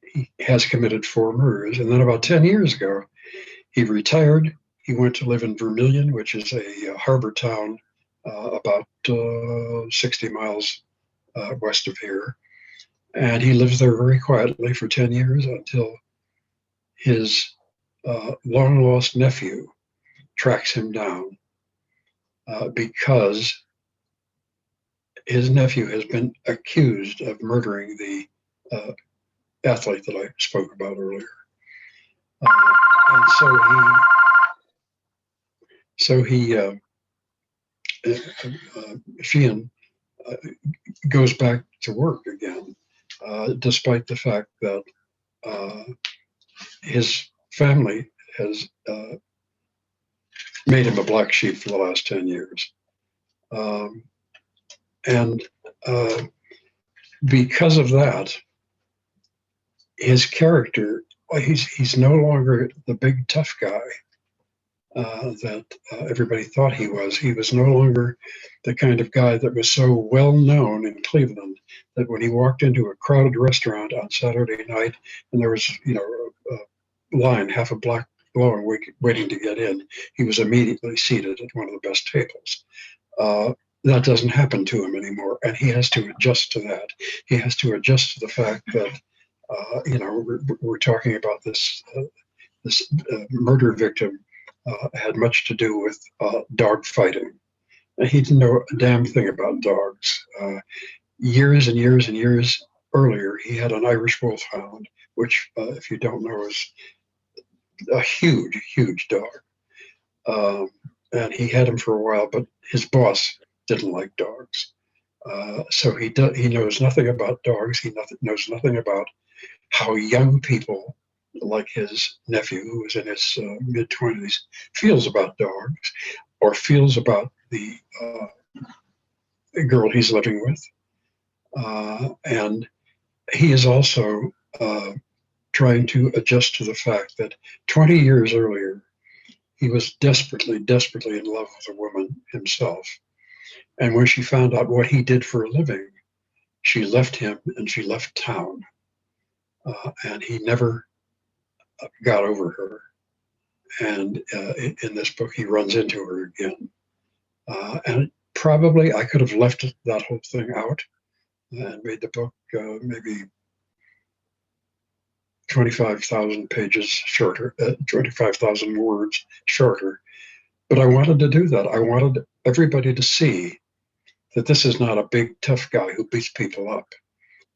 he has committed 4 murders. And then about 10 years ago, he retired. He went to live in Vermilion, which is a harbor town about 60 miles west of here. And he lives there very quietly for 10 years until his long lost nephew tracks him down because his nephew has been accused of murdering the athlete that I spoke about earlier. And Sheehan goes back to work again, despite the fact that his family has made him a black sheep for the last 10 years. And because of that, his character, he's no longer the big tough guy that everybody thought he was. He was no longer the kind of guy that was so well known in Cleveland that when he walked into a crowded restaurant on Saturday night and there was, you know, a line, half a block long, waiting to get in, he was immediately seated at one of the best tables. That doesn't happen to him anymore, and he has to adjust to that. He has to adjust to the fact that, you know, we're talking about this murder victim had much to do with dog fighting. He didn't know a damn thing about dogs. Years and years and years earlier, he had an Irish Wolfhound, which, if you don't know, is a huge, huge dog. And he had him for a while, but his boss didn't like dogs. So he knows nothing about dogs. He knows nothing about how young people like his nephew, who was in his mid-20s, feels about dogs or feels about the girl he's living with. And he is also trying to adjust to the fact that 20 years earlier, he was desperately, desperately in love with a woman himself. And when she found out what he did for a living, she left him and she left town. And he never got over her. And in this book, he runs into her again. And probably I could have left that whole thing out and made the book maybe 25,000 pages shorter, 25,000 words shorter. But I wanted to do that. I wanted everybody to see that this is not a big, tough guy who beats people up.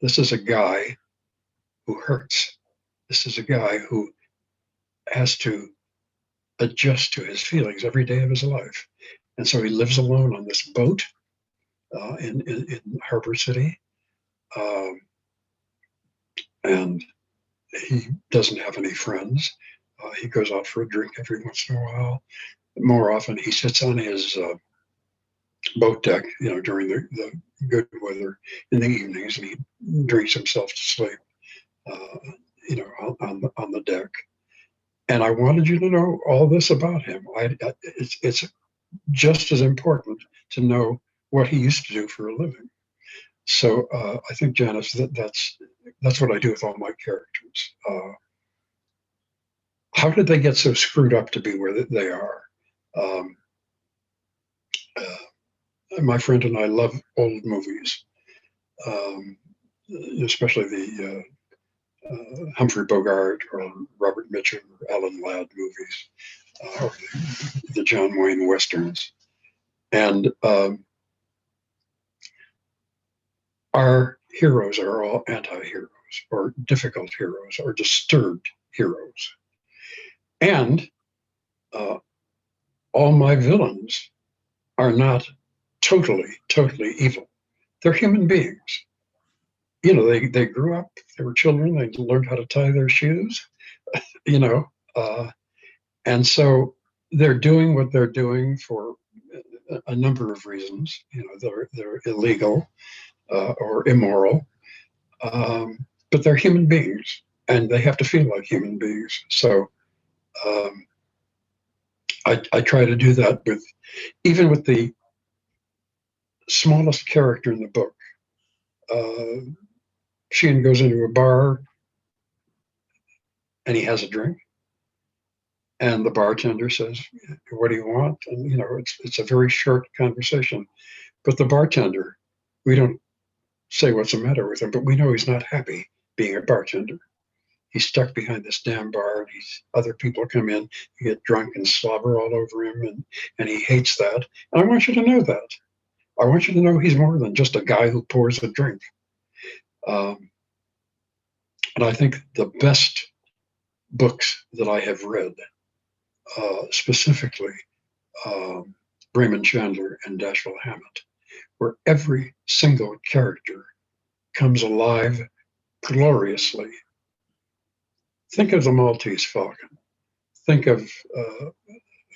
This is a guy who hurts. This is a guy who has to adjust to his feelings every day of his life. And so he lives alone on this boat in Harbor City. And he doesn't have any friends. He goes out for a drink every once in a while. More often, he sits on his boat deck, you know, during the good weather in the evenings, and he drinks himself to sleep, you know, on the deck. And I wanted you to know all this about him. It's just as important to know what he used to do for a living. So I think, Janice, that's what I do with all my characters. How did they get so screwed up to be where they are? My friend and I love old movies, especially the Humphrey Bogart or Robert Mitchum or Alan Ladd movies, or the John Wayne Westerns. And our heroes are all anti-heroes or difficult heroes or disturbed heroes. And all my villains are not totally evil. They're human beings. they grew up, they were children, they learned how to tie their shoes, you know, and so they're doing what they're doing for a number of reasons. They're illegal or immoral, but they're human beings, and they have to feel like human beings. So I try to do that even with the smallest character in the book. Sheehan goes into a bar and he has a drink, and the bartender says, "What do you want?" And it's a very short conversation, but the bartender, we don't say what's the matter with him, but we know he's not happy being a bartender. He's stuck behind this damn bar, and other people come in, get drunk and slobber all over him, and he hates that. And I want you to know that. I want you to know he's more than just a guy who pours a drink. And I think the best books that I have read, specifically Raymond Chandler and Dashiell Hammett, where every single character comes alive gloriously. Think of the Maltese Falcon. Think of,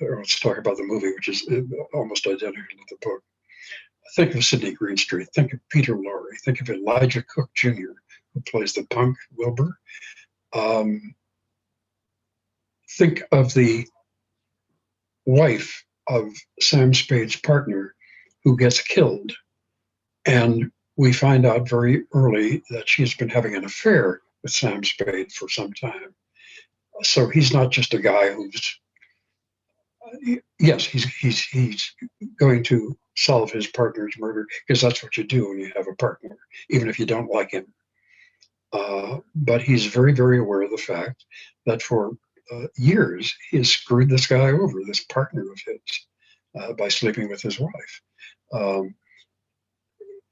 let's talk about the movie, which is almost identical to the book. Think of Sidney Greenstreet. Think of Peter Lorre. Think of Elijah Cook Jr., who plays the punk Wilbur. Think of the wife of Sam Spade's partner who gets killed. And we find out very early that she's been having an affair with Sam Spade for some time. So he's not just a guy who's, yes, he's going to solve his partner's murder, because that's what you do when you have a partner, even if you don't like him. But he's very, very aware of the fact that for years he has screwed this guy over, this partner of his, by sleeping with his wife.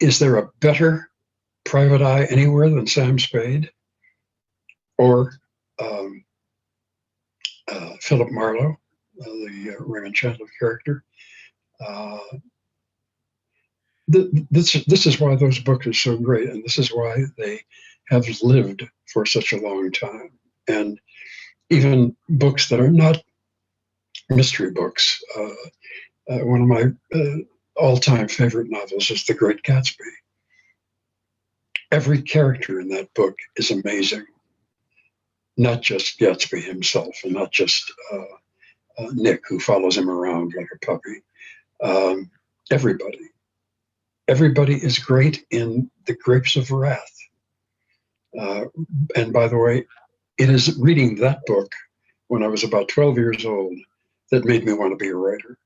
Is there a better private eye anywhere than Sam Spade or Philip Marlowe, the Raymond Chandler character? This is why those books are so great, and this is why they have lived for such a long time. And even books that are not mystery books. One of my all-time favorite novels is The Great Gatsby. Every character in that book is amazing. Not just Gatsby himself, and not just Nick, who follows him around like a puppy. Everybody is great in The Grapes of Wrath. And by the way, it is reading that book when I was about 12 years old that made me want to be a writer.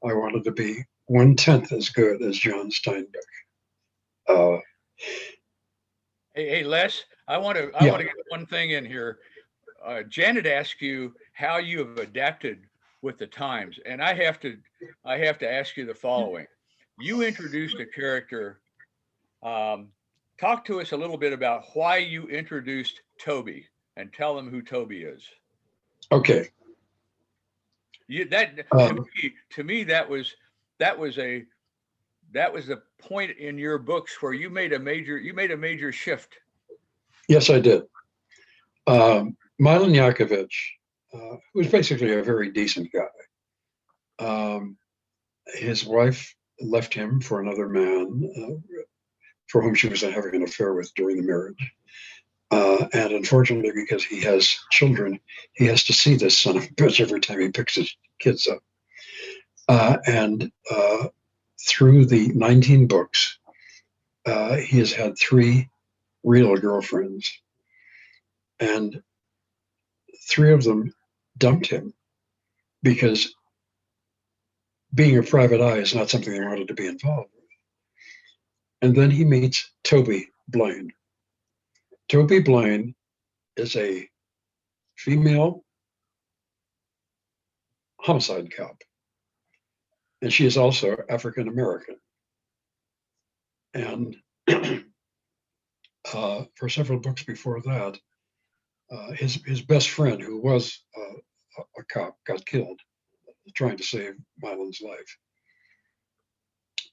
I wanted to be 1/10 as good as John Steinbeck. Hey, Les, I want to Yeah. get one thing in here. Janet asked you how you have adapted with the times, and I have to ask you the following. You introduced a character. Talk to us a little bit about why you introduced Toby, and tell them who Toby is. Okay. To me, that was a point in your books where you made a major shift. Yes, I did. Milan Yakovich was basically a very decent guy. His wife left him for another man for whom she was having an affair with during the marriage. And unfortunately, because he has children, he has to see this son of a bitch every time he picks his kids up. And through the 19 books, he has had 3 real girlfriends. And 3 of them dumped him because being a private eye is not something they wanted to be involved with. And then he meets Toby Blaine. Toby Blaine is a female homicide cop, and she is also African American. And for several books before that, his best friend, who was a cop, got killed trying to save Milan's life.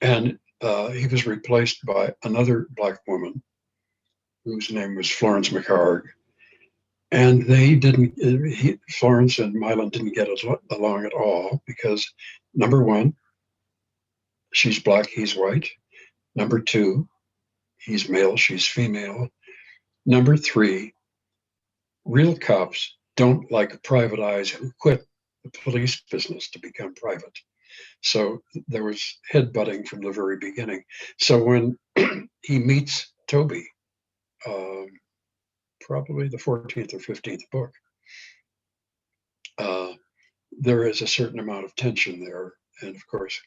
And he was replaced by another Black woman whose name was Florence McHarg. And they didn't, Florence and Milan didn't get along at all because, number one, she's black, he's white. Number two, he's male, she's female. Number three, real cops don't like private eyes who quit the police business to become private. So there was headbutting from the very beginning. So when he meets Toby, probably the 14th or 15th book, there is a certain amount of tension there. And of course,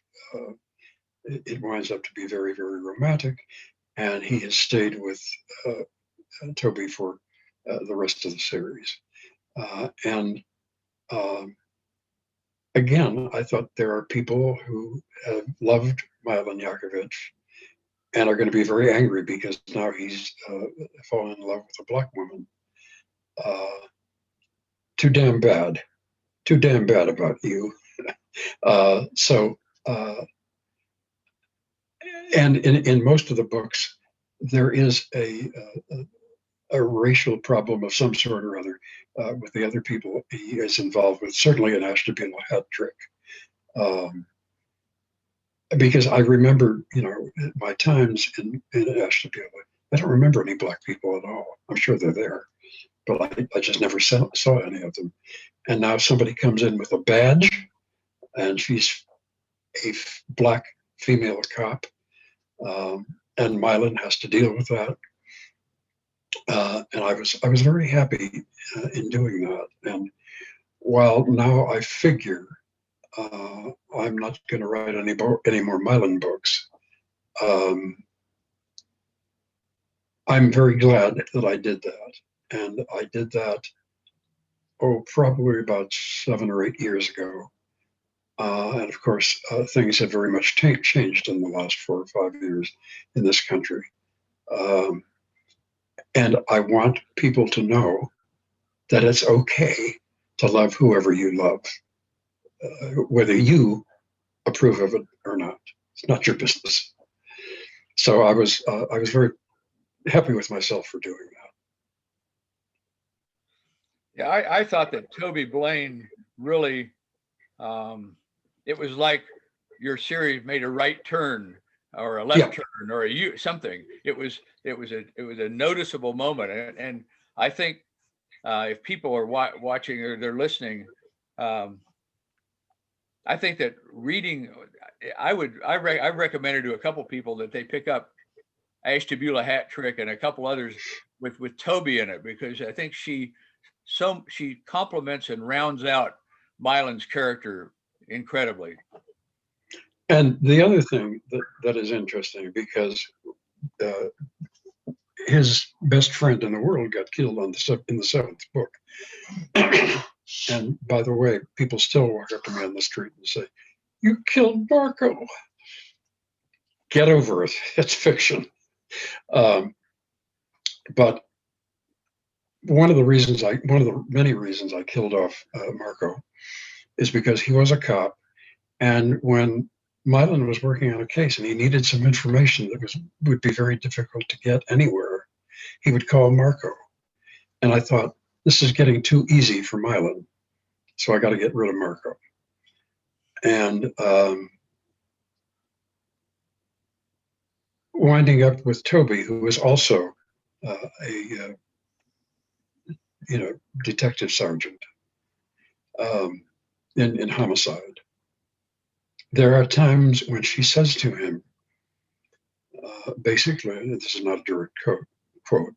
it winds up to be very, very romantic. And he has stayed with Toby for the rest of the series. And again, I thought there are people who have loved Milan Yakovich and are going to be very angry because now he's fallen in love with a black woman. Too damn bad about you. And in most of the books, there is a racial problem of some sort or other with the other people he is involved with, certainly an Ashtabula hat trick. Because I remember, my times in Ashtabula, I don't remember any black people at all. I'm sure they're there, but I just never saw any of them. And now somebody comes in with a badge, and she's a black female cop, and Milan has to deal with that. And I was very happy in doing that. And while now I figure I'm not going to write any more Milan books, I'm very glad that I did that. And I did that, probably about 7 or 8 years ago. And of course, things have very much changed in the last 4 or 5 years in this country. And I want people to know that it's okay to love whoever you love, whether you approve of it or not. It's not your business. So I was very happy with myself for doing that. Yeah, I thought that Toby Blaine really, it was like your series made a right turn or a left turn or something. It was a noticeable moment, and I think if people are watching or they're listening, I think that reading, I recommended to a couple people that they pick up Ashtabula Hat Trick and a couple others with Toby in it, because I think she complements and rounds out Milan's character incredibly. And the other thing that is interesting, because his best friend in the world got killed in the 7th book. And by the way, people still walk up to me on the street and say, "You killed Marco." Get over it. It's fiction. But one of the many reasons I killed off Marco is because he was a cop. And when Milan was working on a case and he needed some information that would be very difficult to get anywhere, he would call Marco. And I thought, this is getting too easy for Milan, so I got to get rid of Marco. And winding up with Toby, who was also a detective sergeant in homicide. There are times when she says to him, basically, this is not a direct quote,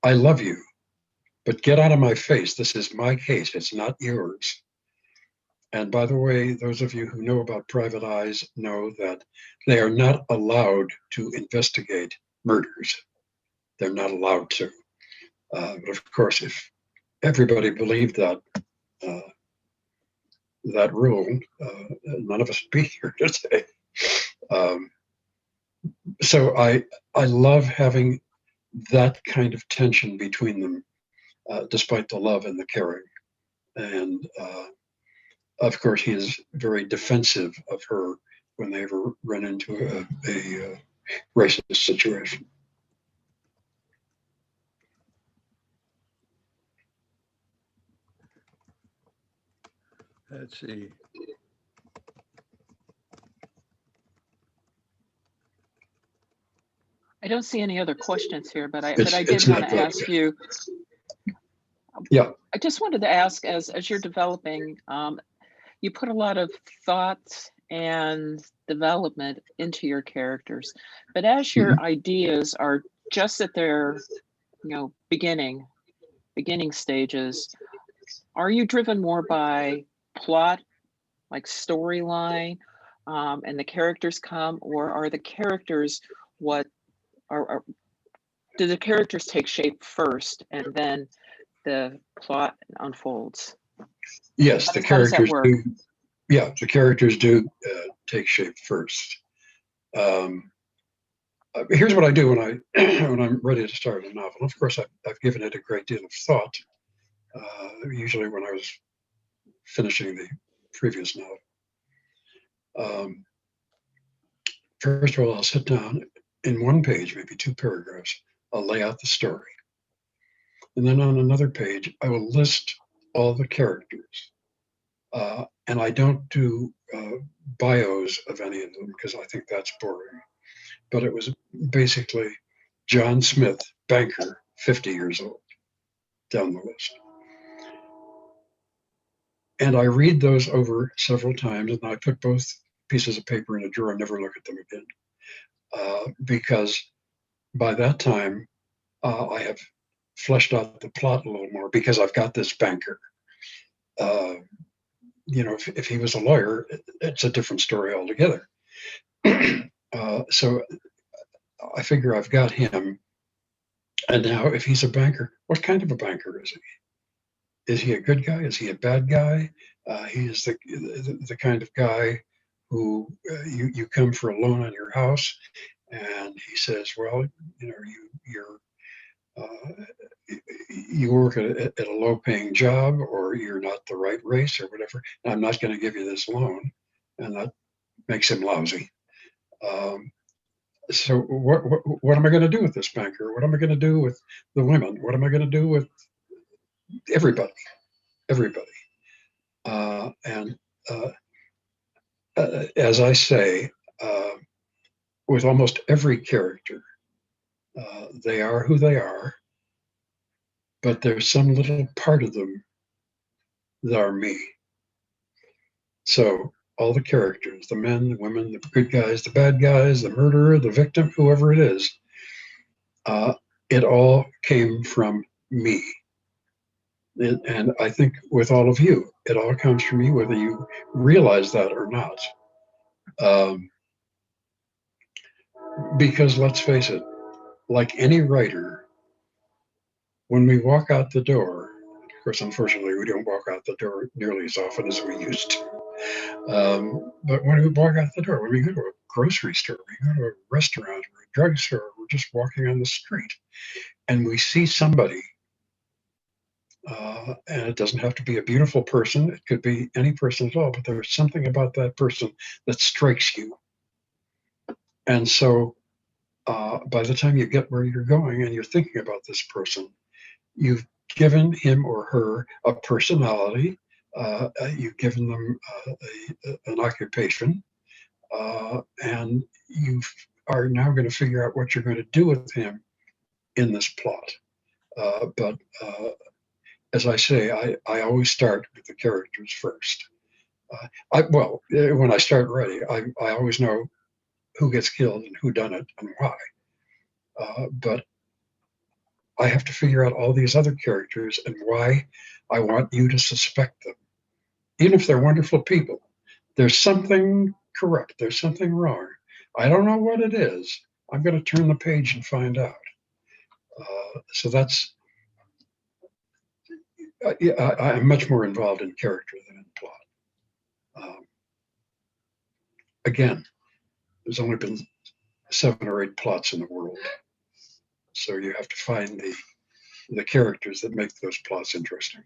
"I love you, but get out of my face. This is my case. It's not yours." And by the way, those of you who know about private eyes know that they are not allowed to investigate murders. They're not allowed to. But of course, if everybody believed that rule, none of us would be here today. So I love having that kind of tension between them, despite the love and the caring. And of course, he is very defensive of her when they ever run into a racist situation. Let's see. I don't see any other questions here, but I It's did want not to good. ask you. Yeah. I just wanted to ask, as you're developing, you put a lot of thought and development into your characters, but as your ideas are just at their, beginning stages, are you driven more by plot, like storyline, and the characters come, or are the characters what are do the characters take shape first and then the plot unfolds? Yes, How the how does that characters work? do. Yeah, the characters do take shape first. Um, Here's what I do when when I'm ready to start a novel. Of course, I've given it a great deal of thought. Usually, when I was finishing the previous novel. First of all, I'll sit down in one page, maybe 2 paragraphs. I'll lay out the story, and then on another page, I will list all the characters. And I don't do bios of any of them because I think that's boring. But it was basically John Smith, banker, 50 years old, down the list. And I read those over several times, and I put both pieces of paper in a drawer and never look at them again. Because by that time, I have fleshed out the plot a little more because I've got this banker. If he was a lawyer, it's a different story altogether. So I figure I've got him. And now, if he's a banker, what kind of a banker is he? Is he a good guy? Is he a bad guy? He is the kind of guy who you come for a loan on your house, and he says, "Well, you work at a low-paying job, or you're not the right race, or whatever. And I'm not going to give you this loan," and that makes him lousy. So what am I going to do with this banker? What am I going to do with the women? What am I going to do with everybody? And as I say, with almost every character, they are who they are, but there's some little part of them that are me. So all the characters, the men, the women, the good guys, the bad guys, the murderer, the victim, whoever it is, it all came from me. And I think with all of you, it all comes from you, whether you realize that or not. Because let's face it, like any writer, when we walk out the door, of course, unfortunately, we don't walk out the door nearly as often as we used to. But when we walk out the door, when we go to a grocery store, we go to a restaurant or a drugstore, we're just walking on the street, and we see somebody. And it doesn't have to be a beautiful person. It could be any person at all, but there's something about that person that strikes you. And so by the time you get where you're going and you're thinking about this person, you've given him or her a personality. You've given them an occupation, and you are now going to figure out what you're going to do with him in this plot. But as I say, I always start with the characters first. When I start writing, I always know who gets killed and who done it and why. But I have to figure out all these other characters and why I want you to suspect them. Even if they're wonderful people, there's something corrupt, there's something wrong. I don't know what it is. I'm going to turn the page and find out. So that's, I'm much more involved in character than in plot. Again, there's only been 7 or 8 plots in the world. So you have to find the characters that make those plots interesting.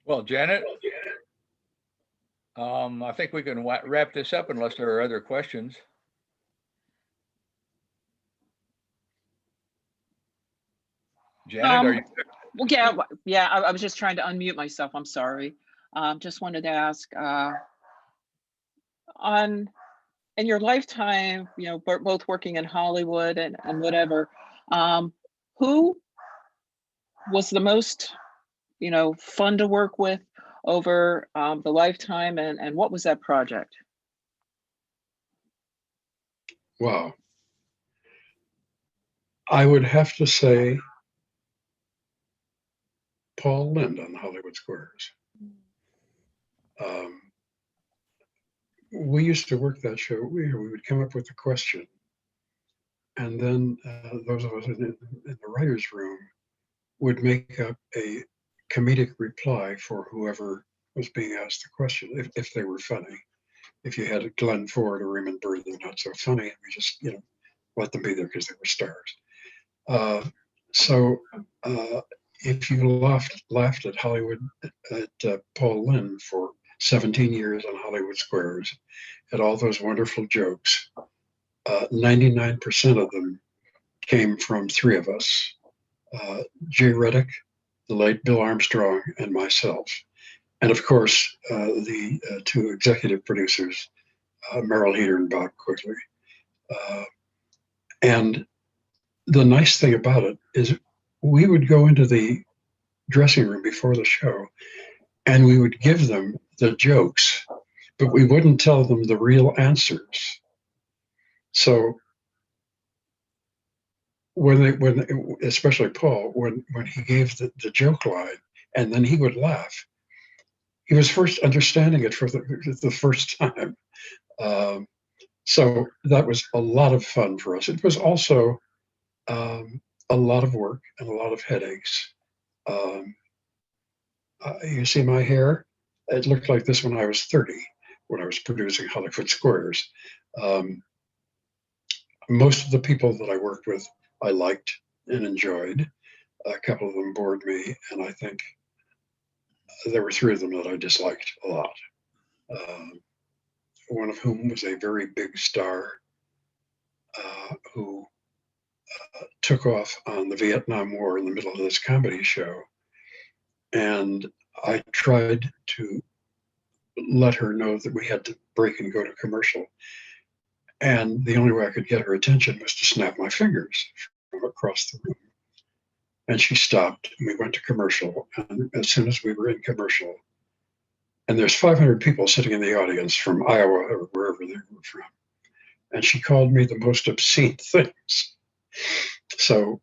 Well, Janet, I think we can wrap this up unless there are other questions. Janet, are you? Well, yeah, yeah, I was just trying to unmute myself. I'm sorry. Just wanted to ask, on in your lifetime, you know, both working in Hollywood and whatever, who was the most, you know, fun to work with over the lifetime, and what was that project? Wow. I would have to say Paul Lynde on Hollywood Squares. Um, we used to work that show. We would come up with a question, and then those of us in the writer's room would make up a comedic reply for whoever was being asked the question, if they were funny. If you had Glenn Ford or Raymond Burr, they're not so funny, and we just, you know, let them be there because they were stars. So if you laughed at Hollywood, at Paul Lynde for 17 years on Hollywood Squares, at all those wonderful jokes, 99% of them came from three of us, Jay Reddick, the late Bill Armstrong, and myself. And of course, the two executive producers, Merrill Heater and Bob Quigley. And the nice thing about it is we would go into the dressing room before the show and we would give them the jokes, but we wouldn't tell them the real answers. So especially Paul, when he gave the joke line and then he would laugh, he was first understanding it for the first time. So that was a lot of fun for us. It was also a lot of work and a lot of headaches. You see my hair? It looked like this when I was 30, when I was producing Hollywood Squares. Most of the people that I worked with, I liked and enjoyed. A couple of them bored me, and I think there were three of them that I disliked a lot. One of whom was a very big star who took off on the Vietnam War in the middle of this comedy show. And I tried to let her know that we had to break and go to commercial. And the only way I could get her attention was to snap my fingers from across the room. And she stopped and we went to commercial. And as soon as we were in commercial, and there's 500 people sitting in the audience from Iowa or wherever they were from, and she called me the most obscene things. So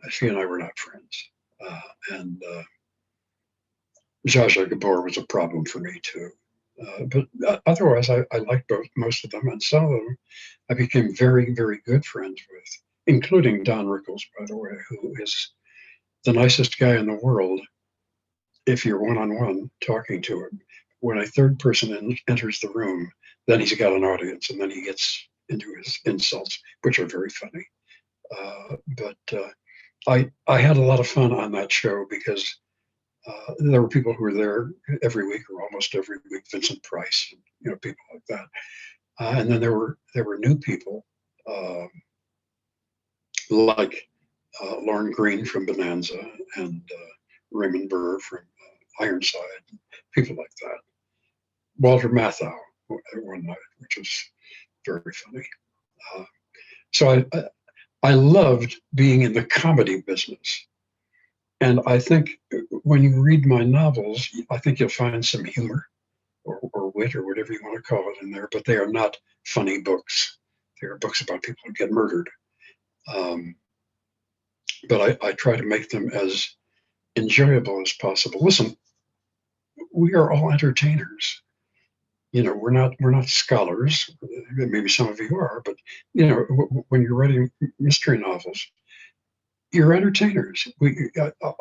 she and I were not friends. And Zsa Zsa Gabor was a problem for me too. But otherwise, I liked most of them, and some of them I became very, very good friends with, including Don Rickles, by the way, who is the nicest guy in the world if you're one-on-one talking to him. When a third person enters the room, then he's got an audience, and then he gets into his insults, which are very funny. But I had a lot of fun on that show because there were people who were there every week or almost every week, Vincent Price, and, you know, people like that. And then there were new people like Lauren Green from Bonanza and Raymond Burr from Ironside, people like that. Walter Matthau one night, which was very funny. So I loved being in the comedy business. And I think when you read my novels, I think you'll find some humor or wit or whatever you want to call it in there, but they are not funny books. They are books about people who get murdered. But I try to make them as enjoyable as possible. Listen, we are all entertainers. You know, we're not scholars. Maybe some of you are, but you know, when you're writing mystery novels, you're entertainers.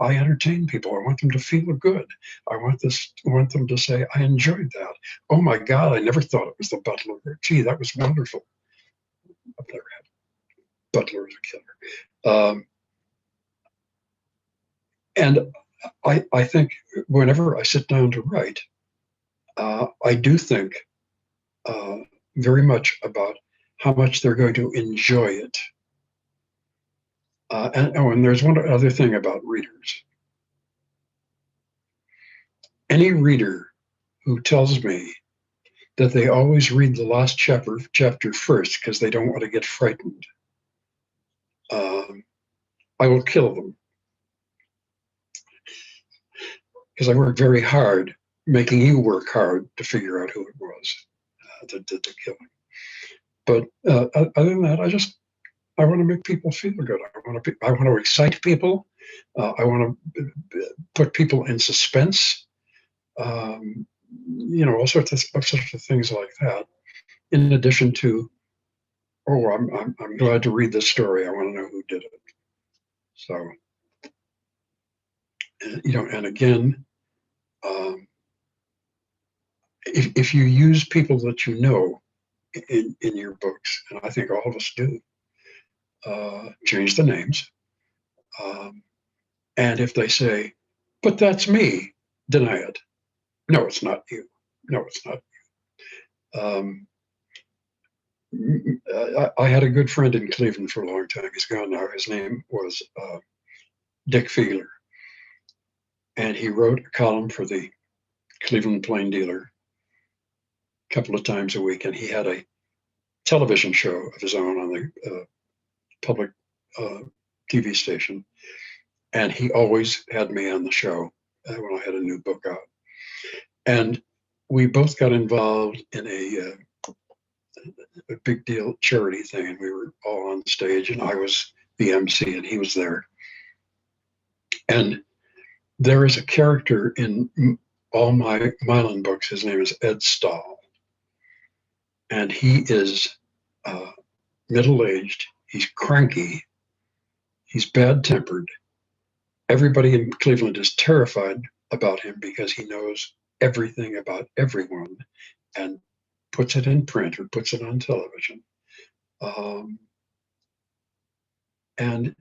I entertain people. I want them to feel good. I want them to say, I enjoyed that. Oh my God, I never thought it was the butler. Gee, that was wonderful. I've never had butler as a killer. And I think whenever I sit down to write, I do think very much about how much they're going to enjoy it. And there's one other thing about readers. any reader who tells me that they always read the last chapter first because they don't want to get frightened, I will kill them. Because I worked very hard, making you work hard to figure out who it was that did the killing. But other than that, I want to make people feel good. I want to excite people. I want to put people in suspense. All sorts of things like that. In addition to, oh, I'm glad to read this story. I want to know who did it. So, and again, if you use people that you know in your books, and I think all of us do, change the names. And if they say, but that's me, deny it. No, it's not you. No, it's not you. I had a good friend in Cleveland for a long time. He's gone now. His name was Dick Fiegler. And he wrote a column for the Cleveland Plain Dealer a couple of times a week. And he had a television show of his own on the public TV station. And he always had me on the show when I had a new book out. And we both got involved in a big deal charity thing, and we were all on stage, and I was the MC, and he was there. And there is a character in all my Milan books. His name is Ed Stahl, and he is middle-aged. He's cranky. He's bad-tempered. Everybody in Cleveland is terrified about him because he knows everything about everyone and puts it in print or puts it on television. And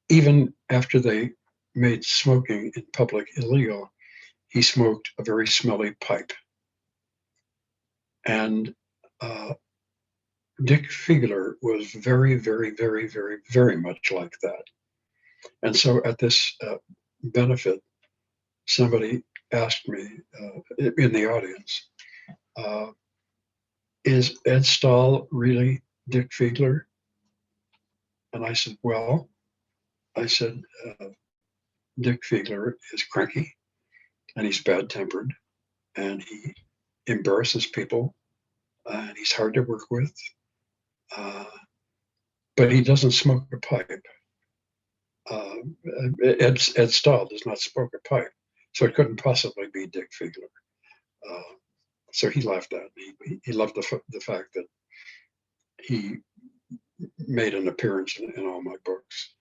even after they made smoking in public illegal, he smoked a very smelly pipe. And Dick Fiegler was very, very, very, very, very much like that. And so at this benefit, somebody asked me in the audience, is Ed Stahl really Dick Fiegler? And I said, well, Dick Fiegler is cranky and he's bad-tempered and he embarrasses people and he's hard to work with, but he doesn't smoke a pipe. Ed Stahl does not smoke a pipe, so it couldn't possibly be Dick Fiegler. So he laughed at me. He loved the fact that he made an appearance in all my books.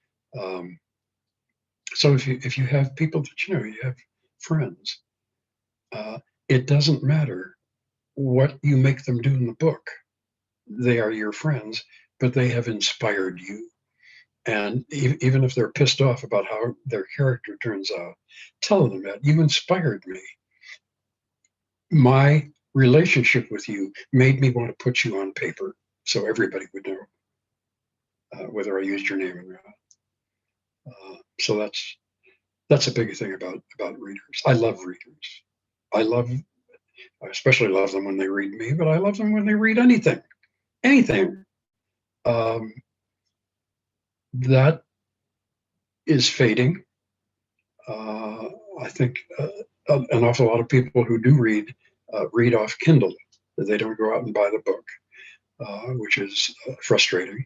So if you have people that you have friends, it doesn't matter what you make them do in the book. They are your friends, but they have inspired you. And even if they're pissed off about how their character turns out, tell them that you inspired me. My relationship with you made me want to put you on paper so everybody would know whether I used your name or not. So that's a big thing about readers. I love readers. I especially love them when they read me, but I love them when they read anything. That is fading. I think an awful lot of people who do read off Kindle. They don't go out and buy the book, which is frustrating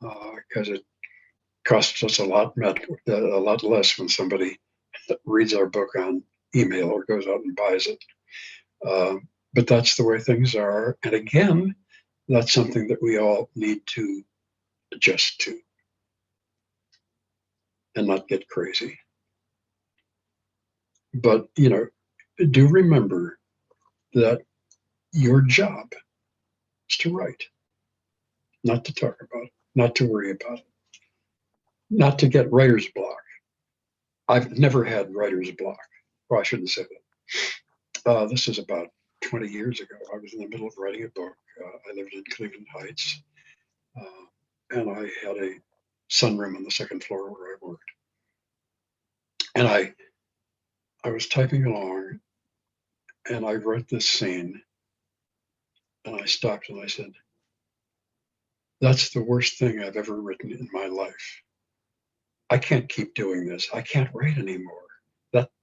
because it costs us a lot less when somebody reads our book on email or goes out and buys it. But that's the way things are. And again, that's something that we all need to adjust to and not get crazy. But, do remember that your job is to write, not to talk about it, not to worry about it, not to get writer's block. I've never had writer's block. Well, I shouldn't say that. This is about 20 years ago. I was in the middle of writing a book. I lived in Cleveland Heights, and I had a sunroom on the second floor where I worked. And I was typing along and I wrote this scene, and I stopped and I said, that's the worst thing I've ever written in my life. I can't keep doing this. I can't write anymore.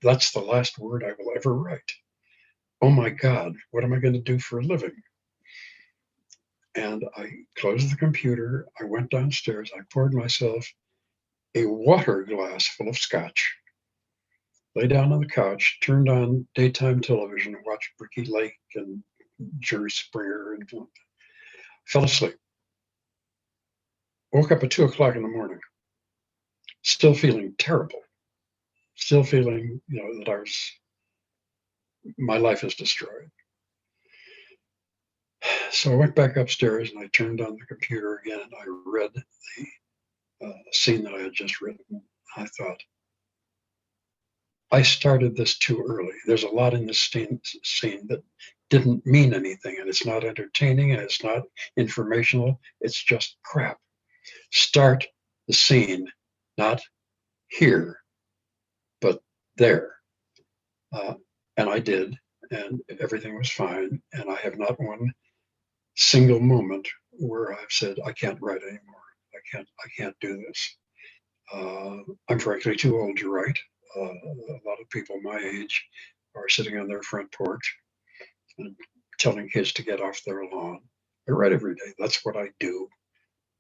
That's the last word I will ever write. Oh my God, what am I going to do for a living? And I closed the computer. I went downstairs. I poured myself a water glass full of scotch, lay down on the couch, turned on daytime television, and watched Ricky Lake and Jerry Springer, and fell asleep. Woke up at 2 o'clock in the morning, still feeling terrible, still feeling, that my life is destroyed. So I went back upstairs and I turned on the computer again and I read the scene that I had just written. I thought, I started this too early. There's a lot in this scene that didn't mean anything, and it's not entertaining and it's not informational. It's just crap. Start the scene, not here, but there. And I did, and everything was fine. And I have not one single moment where I've said, I can't write anymore. I can't do this. I'm frankly too old to write. A lot of people my age are sitting on their front porch and telling kids to get off their lawn. I write every day. That's what I do.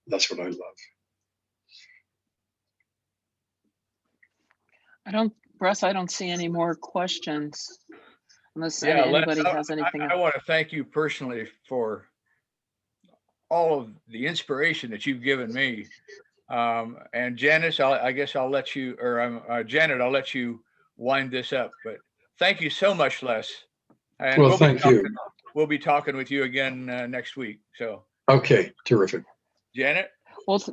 That's what I love. Russ, I don't see any more questions unless Yeah, Les, anybody has anything. I want to thank you personally for all of the inspiration that you've given me. And Janice, I guess I'll let you, or Janet, I'll let you wind this up. But thank you so much, Les. And Well, thank you. We'll be talking with you again next week. So. Okay, terrific. Janet? Well,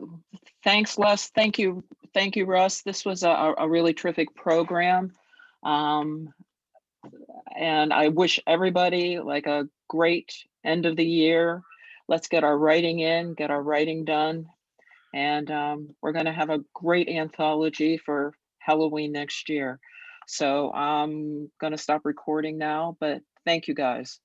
thanks, Les. Thank you, Russ. This was a really terrific program. And I wish everybody like a great end of the year. Let's get our writing in, get our writing done. And we're going to have a great anthology for Halloween next year. So I'm going to stop recording now, but thank you guys.